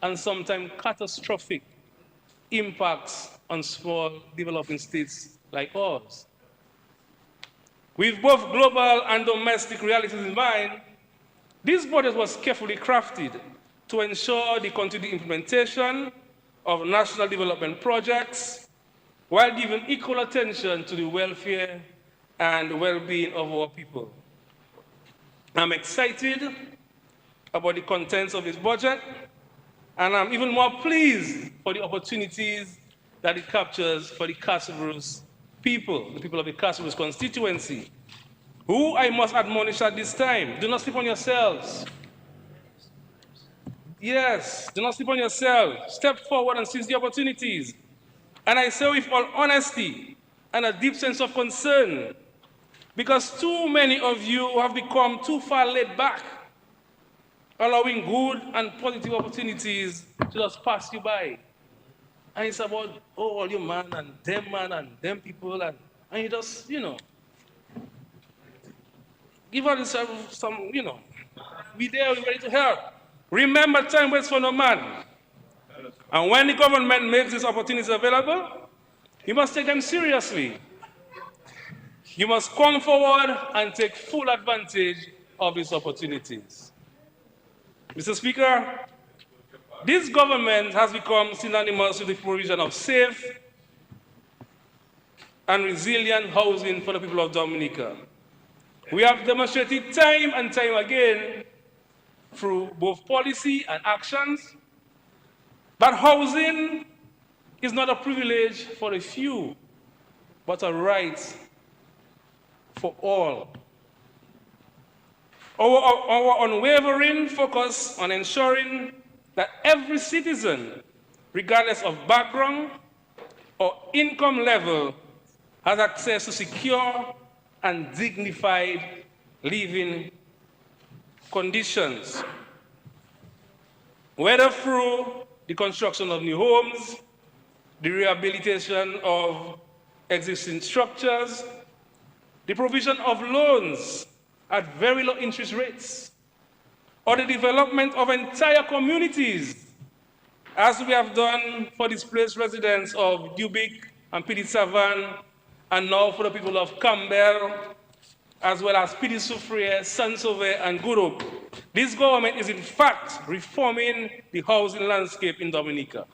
D: and sometimes catastrophic impacts on small developing states like ours. With both global and domestic realities in mind, this budget was carefully crafted to ensure the continued implementation of national development projects while giving equal attention to the welfare and well-being of our people. I'm excited about the contents of this budget, and I'm even more pleased for the opportunities that it captures for the Castlebrooks people, the people of the Castlebrooks constituency, who I must admonish at this time, do not sleep on yourselves. Yes, do not sleep on yourselves. Step forward and seize the opportunities. And I say with all honesty and a deep sense of concern, because too many of you have become too far laid back, allowing good and positive opportunities to just pass you by. And it's about, oh, all you man and them people, and you just, give us some, be there, we're ready to help. Remember, time waits for no man. And when the government makes these opportunities available, you must take them seriously. You must come forward and take full advantage of these opportunities. Mr. Speaker, this government has become synonymous with the provision of safe and resilient housing for the people of Dominica. We have demonstrated time and time again through both policy and actions that housing is not a privilege for a few, but a right for all. Our unwavering focus on ensuring that every citizen, regardless of background or income level, has access to secure and dignified living conditions, whether through the construction of new homes, the rehabilitation of existing structures, the provision of loans at very low interest rates, or the development of entire communities, as we have done for displaced residents of Dubic and Pidi Savan, and now for the people of Campbell, as well as Pidi Soufriere, Sansove, and Gurup. This government is in fact reforming the housing landscape in Dominica.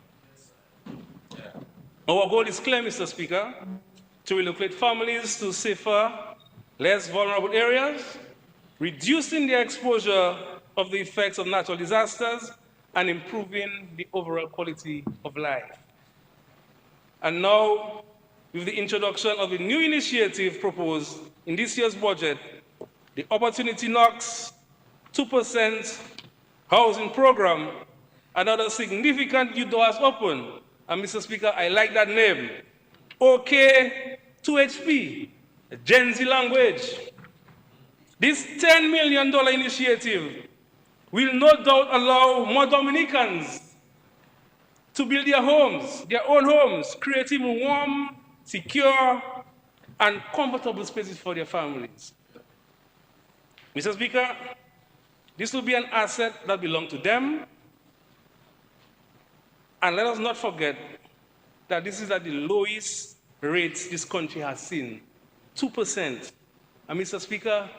D: Our goal is clear, Mr. Speaker, to relocate families to safer, less vulnerable areas, reducing the exposure of the effects of natural disasters, and improving the overall quality of life. And now, with the introduction of a new initiative proposed in this year's budget, the Opportunity Knocks 2% housing program, another significant new door has opened. And Mr. Speaker, I like that name. OK 2HP, Gen Z language. This $10 million initiative will no doubt allow more Dominicans to build their homes, their own homes, creating warm, secure, and comfortable spaces for their families. Mr. Speaker, this will be an asset that belongs to them. And let us not forget that this is at the lowest rates this country has seen, 2%. And Mr. Speaker,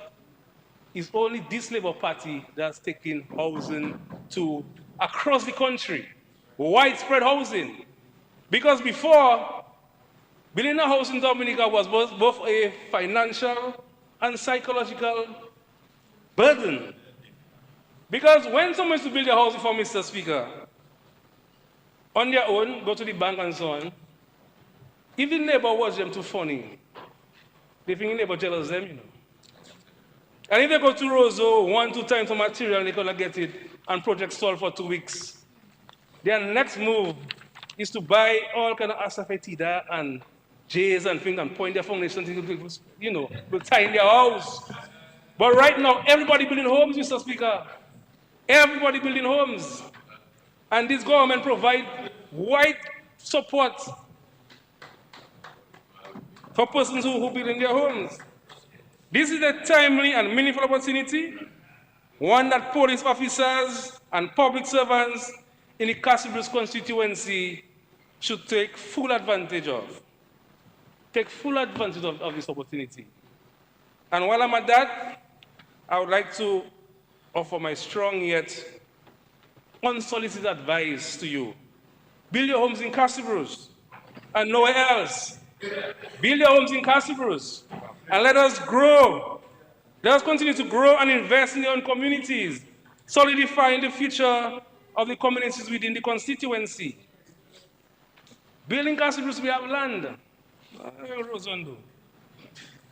D: it's only this Labour Party that's taking housing to across the country, widespread housing. Because before, building a house in Dominica was both a financial and psychological burden. Because when someone is to build a house for Mr. Speaker, on their own, go to the bank and so on, if the neighbor watch them too funny, they think the neighbor jealous them, And if they go to Roseau 1-2 times for material, they're going to get it and project stall for 2 weeks. Their next move is to buy all kind of asafoetida and J's and things and point their foundations into, to tie in their house. But right now, everybody building homes, Mr. Speaker. Everybody building homes. And this government provides wide support for persons who build in their homes. This is a timely and meaningful opportunity, one that police officers and public servants in the Castlebrooks constituency should take full advantage of. Take full advantage of this opportunity. And while I'm at that, I would like to offer my strong yet unsolicited advice to you. Build your homes in Castlebrooks and nowhere else. Build your homes in Castlebrooks and let us grow Let us continue to grow and invest in their own communities, solidifying the future of the communities within the constituency. Building castles, we have land. I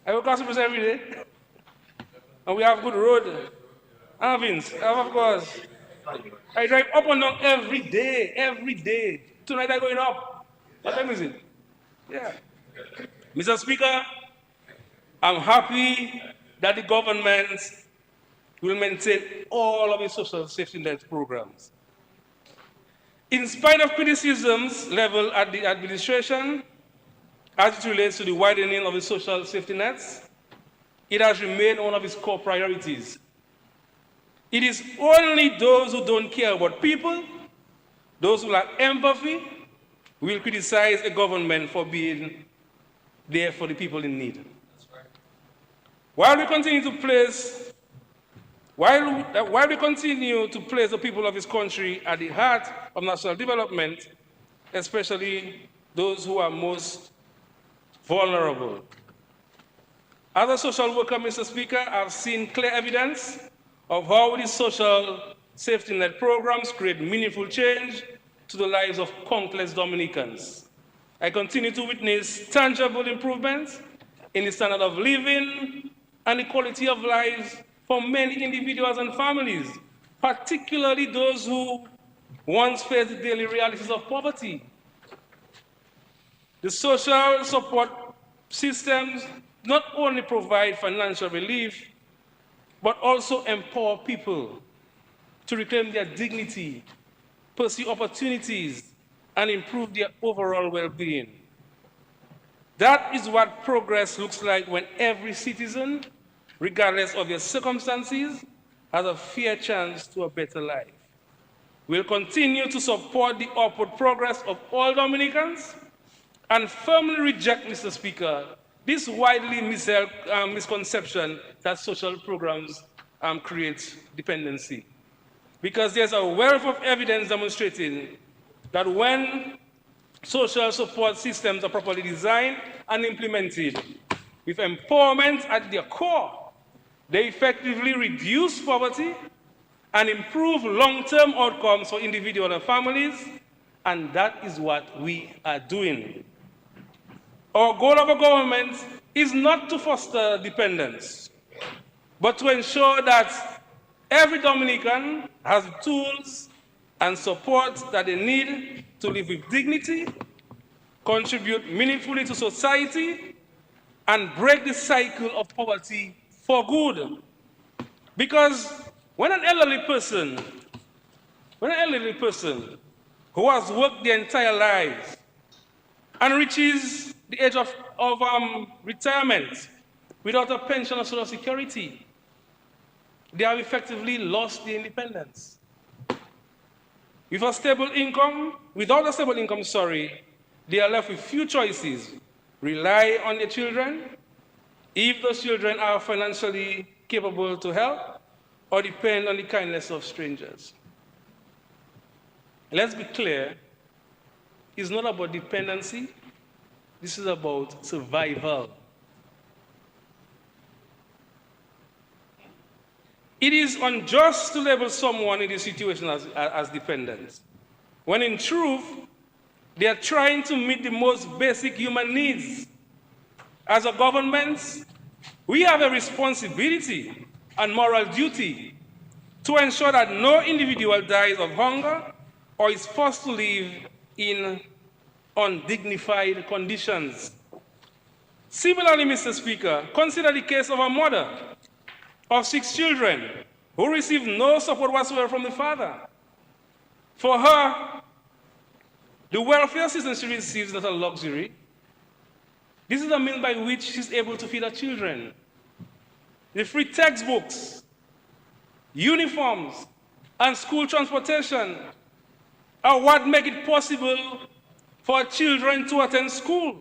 D: go castles every day. And we have good road. Avins, of course. I drive up and down every day, every day. Tonight I'm going up. What time is it? Yeah. Mr. Speaker, I'm happy that the government will maintain all of its social safety net programs. In spite of criticisms leveled at the administration as it relates to the widening of the social safety nets, it has remained one of its core priorities. It is only those who don't care about people, those who lack empathy, who will criticize a government for being there for the people in need. While we continue to place the people of this country at the heart of national development, especially those who are most vulnerable. As a social worker, Mr. Speaker, I've seen clear evidence of how these social safety net programs create meaningful change to the lives of countless Dominicans. I continue to witness tangible improvements in the standard of living and the quality of life for many individuals and families, particularly those who once faced the daily realities of poverty. The social support systems not only provide financial relief, but also empower people to reclaim their dignity, pursue opportunities, and improve their overall well-being. That is what progress looks like when every citizen, regardless of their circumstances, has a fair chance to a better life. We'll continue to support the upward progress of all Dominicans and firmly reject, Mr. Speaker, this widely held misconception that social programs create dependency. Because there's a wealth of evidence demonstrating that when social support systems are properly designed and implemented, with empowerment at their core, they effectively reduce poverty and improve long-term outcomes for individuals and families, and that is what we are doing. Our goal of a government is not to foster dependence, but to ensure that every Dominican has the tools and support that they need to live with dignity, contribute meaningfully to society, and break the cycle of poverty for good. Because when an elderly person who has worked their entire lives and reaches the age of retirement without a pension or social security, they have effectively lost their independence. Without a stable income, they are left with few choices: rely on their children, if those children are financially capable to help, or depend on the kindness of strangers. Let's be clear, it's not about dependency, this is about survival. It is unjust to label someone in this situation as dependent, when in truth, they are trying to meet the most basic human needs. As a government, we have a responsibility and moral duty to ensure that no individual dies of hunger or is forced to live in undignified conditions. Similarly, Mr. Speaker, consider the case of a mother of 6 children who received no support whatsoever from the father. For her, the welfare system she receives is not a luxury. This is the means by which she's able to feed her children. The free textbooks, uniforms, and school transportation are what make it possible for children to attend school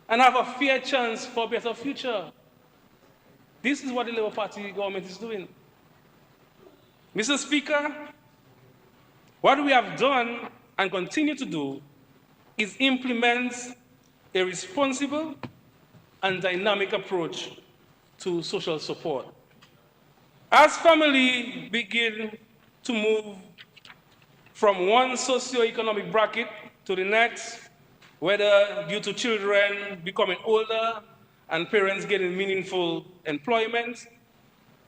D: and have a fair chance for a better future. This is what the Labour Party government is doing. Mr. Speaker, what we have done and continue to do is implement a responsible and dynamic approach to social support. As family begin to move from one socioeconomic bracket to the next, whether due to children becoming older and parents getting meaningful employment,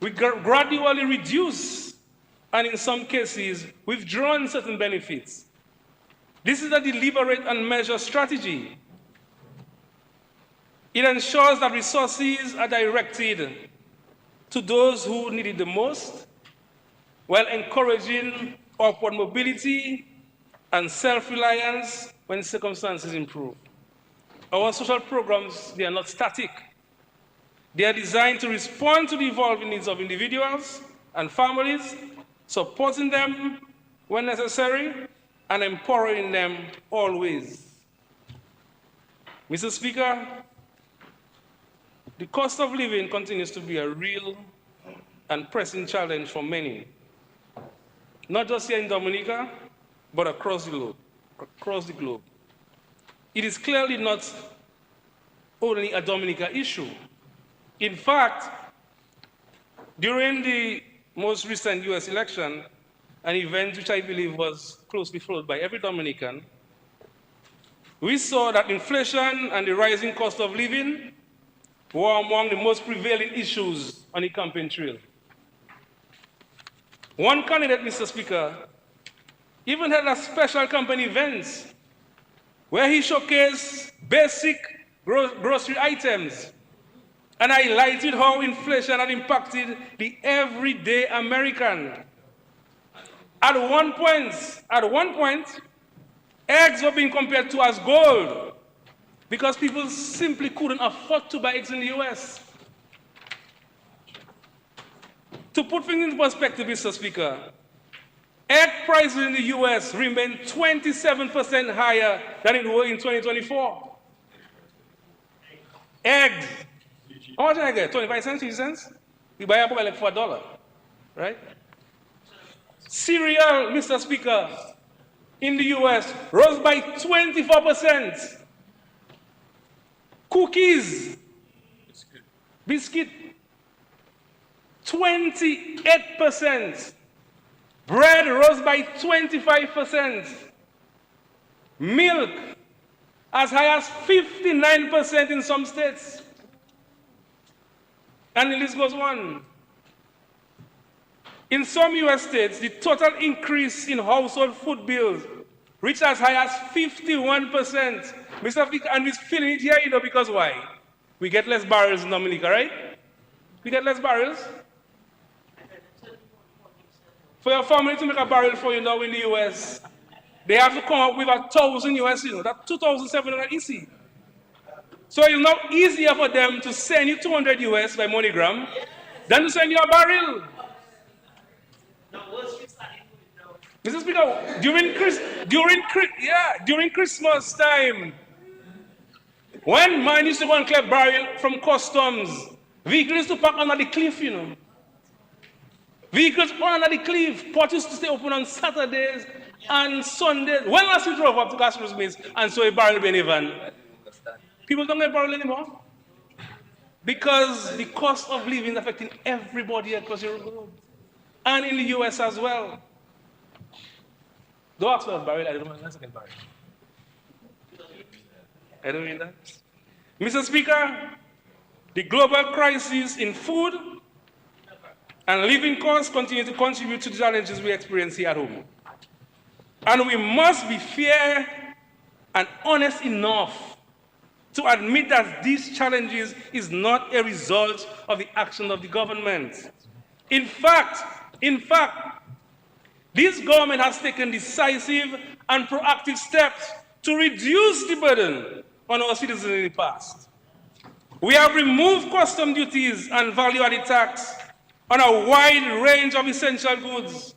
D: we gradually reduce and in some cases withdrawn certain benefits. This is a deliberate and measured strategy. It ensures that resources are directed to those who need it the most, while encouraging upward mobility and self-reliance when circumstances improve. Our social programs, they are not static. They are designed to respond to the evolving needs of individuals and families, supporting them when necessary and empowering them always. Mr. Speaker, the cost of living continues to be a real and pressing challenge for many, not just here in Dominica, but across the globe. It is clearly not only a Dominica issue. In fact, during the most recent US election, an event which I believe was closely followed by every Dominican, we saw that inflation and the rising cost of living were among the most prevailing issues on the campaign trail. One candidate, Mr. Speaker, even had a special campaign event where he showcased basic grocery items and highlighted how inflation had impacted the everyday American. At one point, eggs were being compared to as gold because people simply couldn't afford to buy eggs in the US. To put things into perspective, Mr. Speaker, egg prices in the US remain 27% higher than it were in 2024. Eggs. How much did I get? 25 cents, 50 cents? We buy about like $4, right? Cereal, Mr. Speaker, in the US rose by 24%. Cookies, biscuit, 28%. Bread rose by 25%. Milk as high as 59% in some states. And the list goes on. In some US states, the total increase in household food bills reached as high as 51%. Mr. Speaker, and we're feeling it here, because why? We get less barrels in Dominica, right? We get less barrels. For your family to make a barrel for you now in the US, they have to come up with 1,000 US, that's 2,700 EC. So it's now easier for them to send you 200 US by MoneyGram than to send you a barrel. Mr. Speaker, during Christmas time, when man used to go and collect barrel from customs, vehicles used to park under the cliff, Vehicles under the cliff. Ports used to stay open on Saturdays and Sundays. When last we drove up to Gasper's Mills and saw a barrel in a van? People don't get barrel anymore. Because the cost of living is affecting everybody across the globe. And in the US as well. Don't ask for a barrel, I don't want a second barrel. I don't mean that. Mr. Speaker, the global crisis in food and living costs continue to contribute to the challenges we experience here at home. And we must be fair and honest enough to admit that these challenges is not a result of the action of the government. In fact, this government has taken decisive and proactive steps to reduce the burden on our citizens in the past. We have removed custom duties and value-added tax on a wide range of essential goods,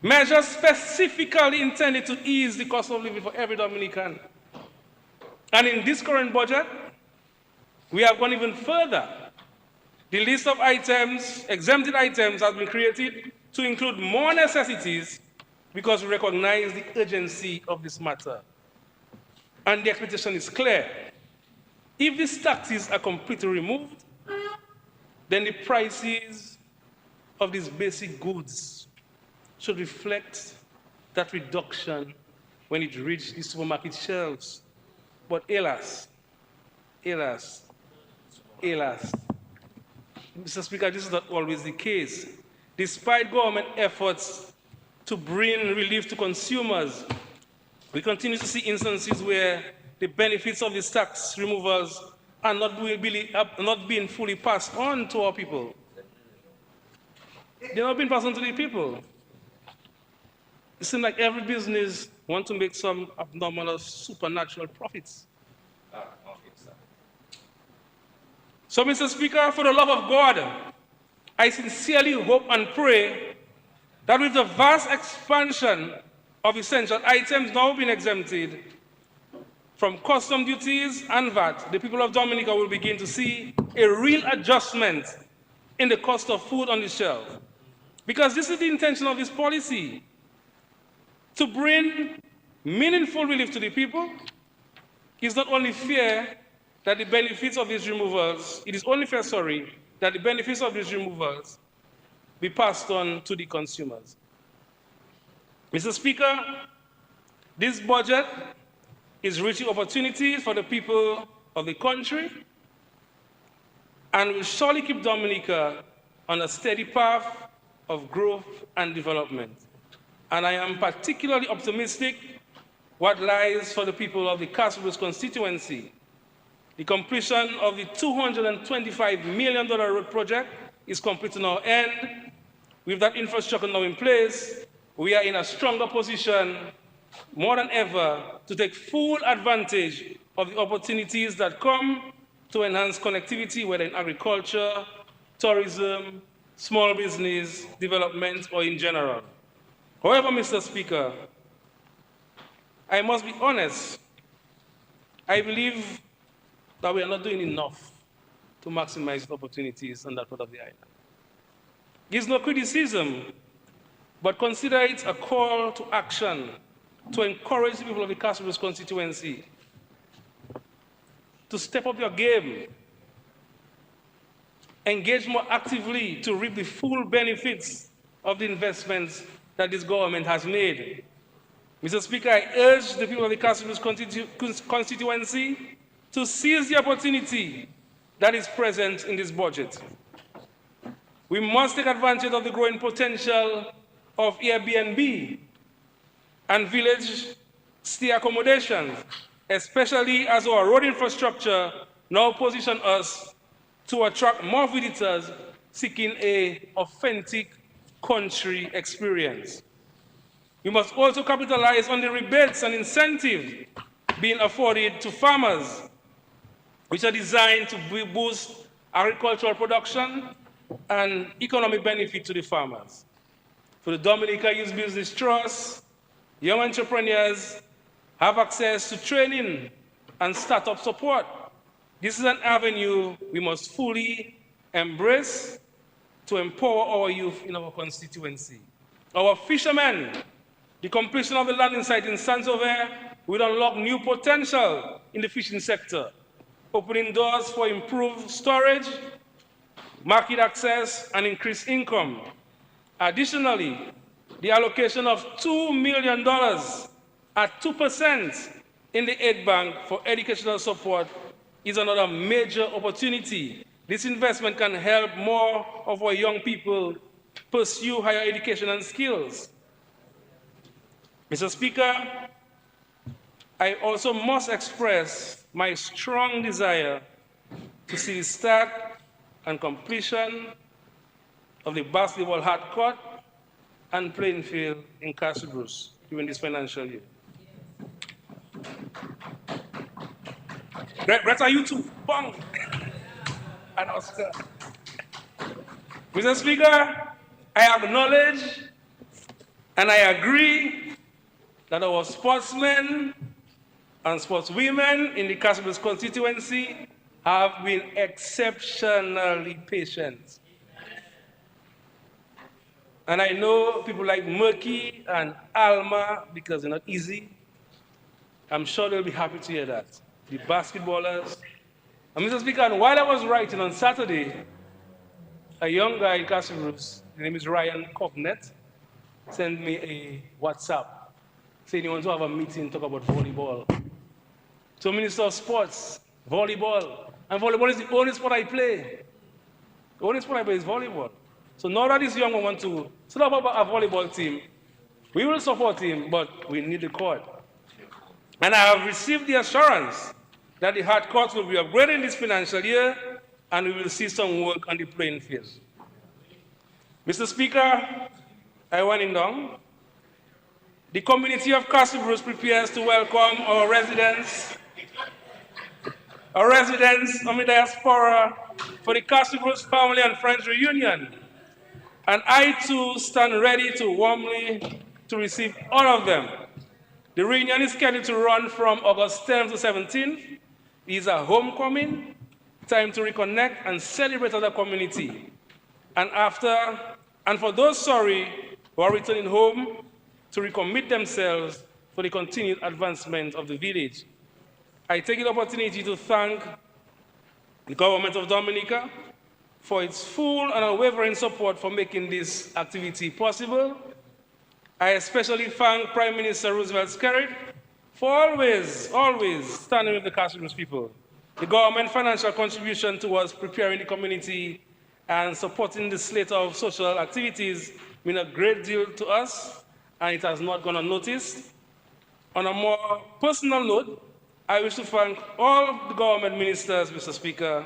D: measures specifically intended to ease the cost of living for every Dominican. And in this current budget, we have gone even further. The list of items, exempted items, has been created to include more necessities because we recognize the urgency of this matter. And the expectation is clear. If these taxes are completely removed, then the prices of these basic goods should reflect that reduction when it reached the supermarket shelves. But alas, alas, alas, Mr. Speaker, this is not always the case. Despite government efforts to bring relief to consumers, we continue to see instances where the benefits of these tax removals are not being fully passed on to our people. They're not being passed on to the people. It seems like every business wants to make some abnormal or supernatural profits. So, Mr. Speaker, for the love of God, I sincerely hope and pray that with the vast expansion of essential items now being exempted from custom duties and VAT, the people of Dominica will begin to see a real adjustment in the cost of food on the shelf. Because this is the intention of this policy, to bring meaningful relief to the people. It's not only fair that the benefits of these removals, it is only fair, that the benefits of these removals be passed on to the consumers. Mr. Speaker, this budget is reaching opportunities for the people of the country and will surely keep Dominica on a steady path of growth and development. And I am particularly optimistic what lies for the people of the Castlebrooks constituency. The completion of the $225 million road project is complete to our end. With that infrastructure now in place, we are in a stronger position more than ever to take full advantage of the opportunities that come to enhance connectivity, whether in agriculture, tourism, small business development, or in general. However, Mr. Speaker, I must be honest. I believe that we are not doing enough to maximize the opportunities on that part of the island. It's no criticism, but consider it a call to action to encourage the people of the Castlebrooks constituency to step up your game, engage more actively to reap the full benefits of the investments that this government has made. Mr. Speaker, I urge the people of the Castlebrooks constituency to seize the opportunity that is present in this budget. We must take advantage of the growing potential of Airbnb and village stay accommodations, especially as our road infrastructure now positions us to attract more visitors seeking an authentic country experience. We must also capitalize on the rebates and incentives being afforded to farmers, which are designed to boost agricultural production and economic benefit to the farmers. For the Dominica Youth Business Trust, young entrepreneurs have access to training and startup support. This is an avenue we must fully embrace to empower our youth in our constituency. Our fishermen, the completion of the landing site in Saint-Sauveur will unlock new potential in the fishing sector, opening doors for improved storage, market access, and increased income. Additionally, the allocation of $2 million at 2% in the aid bank for educational support is another major opportunity. This investment can help more of our young people pursue higher education and skills. Mr. Speaker, I also must express my strong desire to see the start and completion of the basketball hard court and playing field in Castlebrooks during this financial year. Great are you too, bang! And Oscar. Mr. Speaker, I acknowledge and I agree that our sportsmen and sportswomen in the Castlebrooks constituency have been exceptionally patient. And I know people like Murky and Alma, because they're not easy, I'm sure they'll be happy to hear that. The basketballers. And Mr. Speaker, while I was writing on Saturday, a young guy in Casabruz, his name is Ryan Cognet, sent me a WhatsApp saying he wants to have a meeting, talk about volleyball. So Minister of Sports, volleyball. And volleyball is the only sport I play. The only sport I play is volleyball. So now that this young one wants to set up a volleyball team, we will support him, but we need the court. And I have received the assurance that the hard courts will be upgraded this financial year, and we will see some work on the playing field. Mr. Speaker, I want him down. The community of Casabruz prepares to welcome our residents of the diaspora for the Casabruz Family and Friends Reunion. And I too stand ready to warmly to receive all of them. The reunion is scheduled to run from August 10th to 17th. It is a homecoming, time to reconnect and celebrate as a community. And for those sorry who are returning home, to recommit themselves for the continued advancement of the village. I take the opportunity to thank the government of Dominica for its full and unwavering support for making this activity possible. I especially thank Prime Minister Roosevelt Skerrit for always standing with the Casabruz people. The government financial contribution towards preparing the community and supporting the slate of social activities mean a great deal to us, and it has not gone unnoticed. On a more personal note, I wish to thank all the government ministers, Mr. Speaker,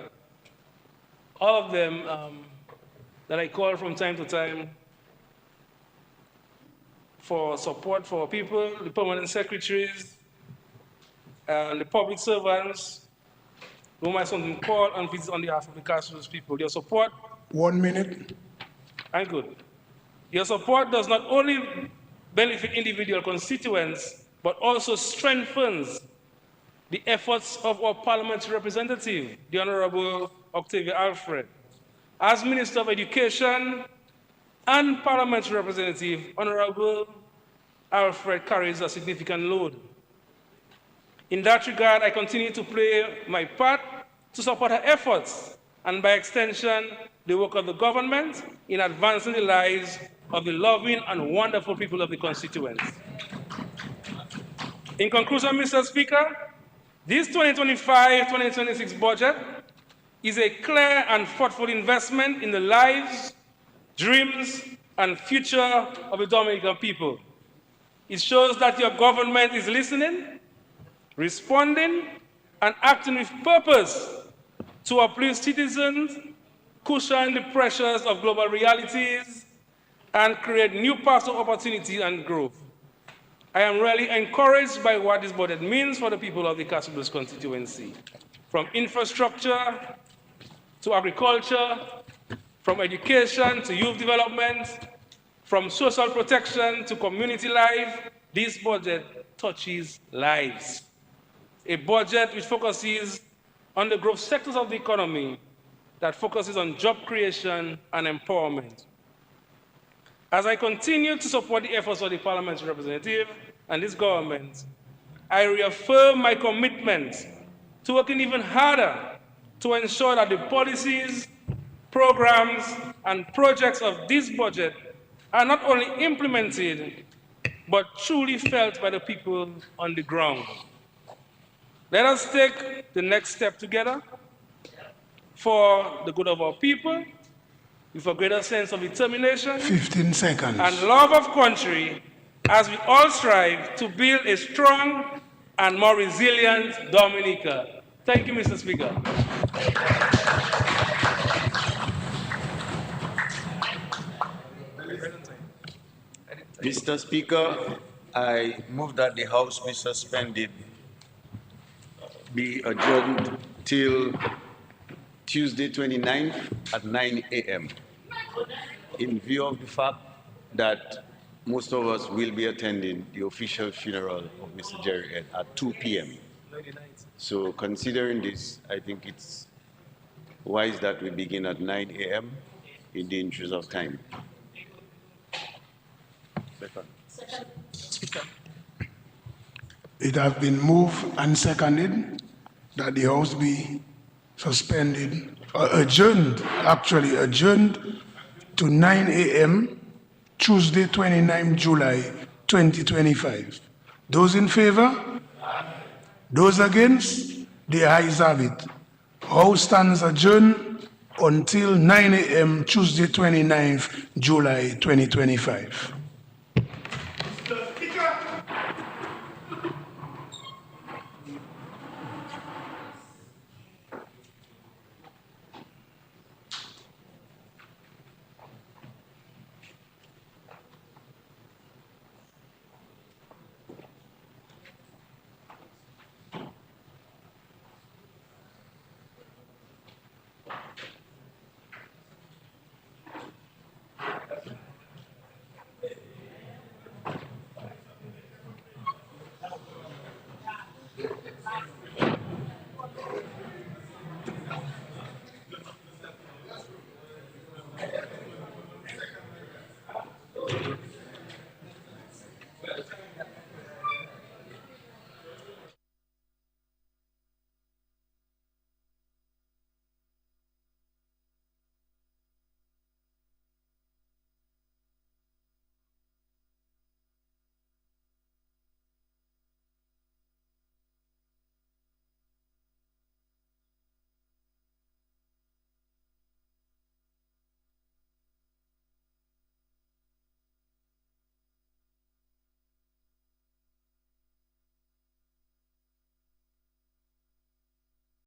D: all of them that I call from time to time for support for people, the permanent secretaries, and the public servants, whom I sometimes call and visit on behalf of the Casabruz people. Your support.
A: 1 minute.
D: I'm good. Your support does not only benefit individual constituents, but also strengthens the efforts of our parliamentary representative, the Honorable Octavia Alfred. As Minister of Education and parliamentary representative, Honorable Alfred carries a significant load. In that regard, I continue to play my part to support her efforts and, by extension, the work of the government in advancing the lives of the loving and wonderful people of the constituents. In conclusion, Mr. Speaker, this 2025-2026 budget is a clear and thoughtful investment in the lives, dreams, and future of the Dominican people. It shows that your government is listening, responding, and acting with purpose to uplift citizens, cushion the pressures of global realities, and create new paths of opportunity and growth. I am really encouraged by what this budget means for the people of the Casabruz constituency. From infrastructure to agriculture, from education to youth development, from social protection to community life, this budget touches lives. A budget which focuses on the growth sectors of the economy, that focuses on job creation and empowerment. As I continue to support the efforts of the parliamentary representative and this government, I reaffirm my commitment to working even harder to ensure that the policies, programs, and projects of this budget are not only implemented, but truly felt by the people on the ground. Let us take the next step together for the good of our people, with a greater sense of determination
A: 15 seconds.
D: and love of country, as we all strive to build a strong and more resilient Dominica. Thank you, Mr. Speaker.
E: Mr. Speaker, I move that the House be suspended, be adjourned till Tuesday 29th at 9 a.m. in view of the fact that most of us will be attending the official funeral of Mr. Jerry Ed at 2 p.m. So considering this, I think it's wise that we begin at 9 a.m. in the interest of time.
A: It has been moved and seconded that the House be suspended Adjourned to 9 a.m. Tuesday, 29 July 2025. Those in favor? Those against? The ayes have it. House stands adjourned until 9 a.m. Tuesday, 29th July 2025.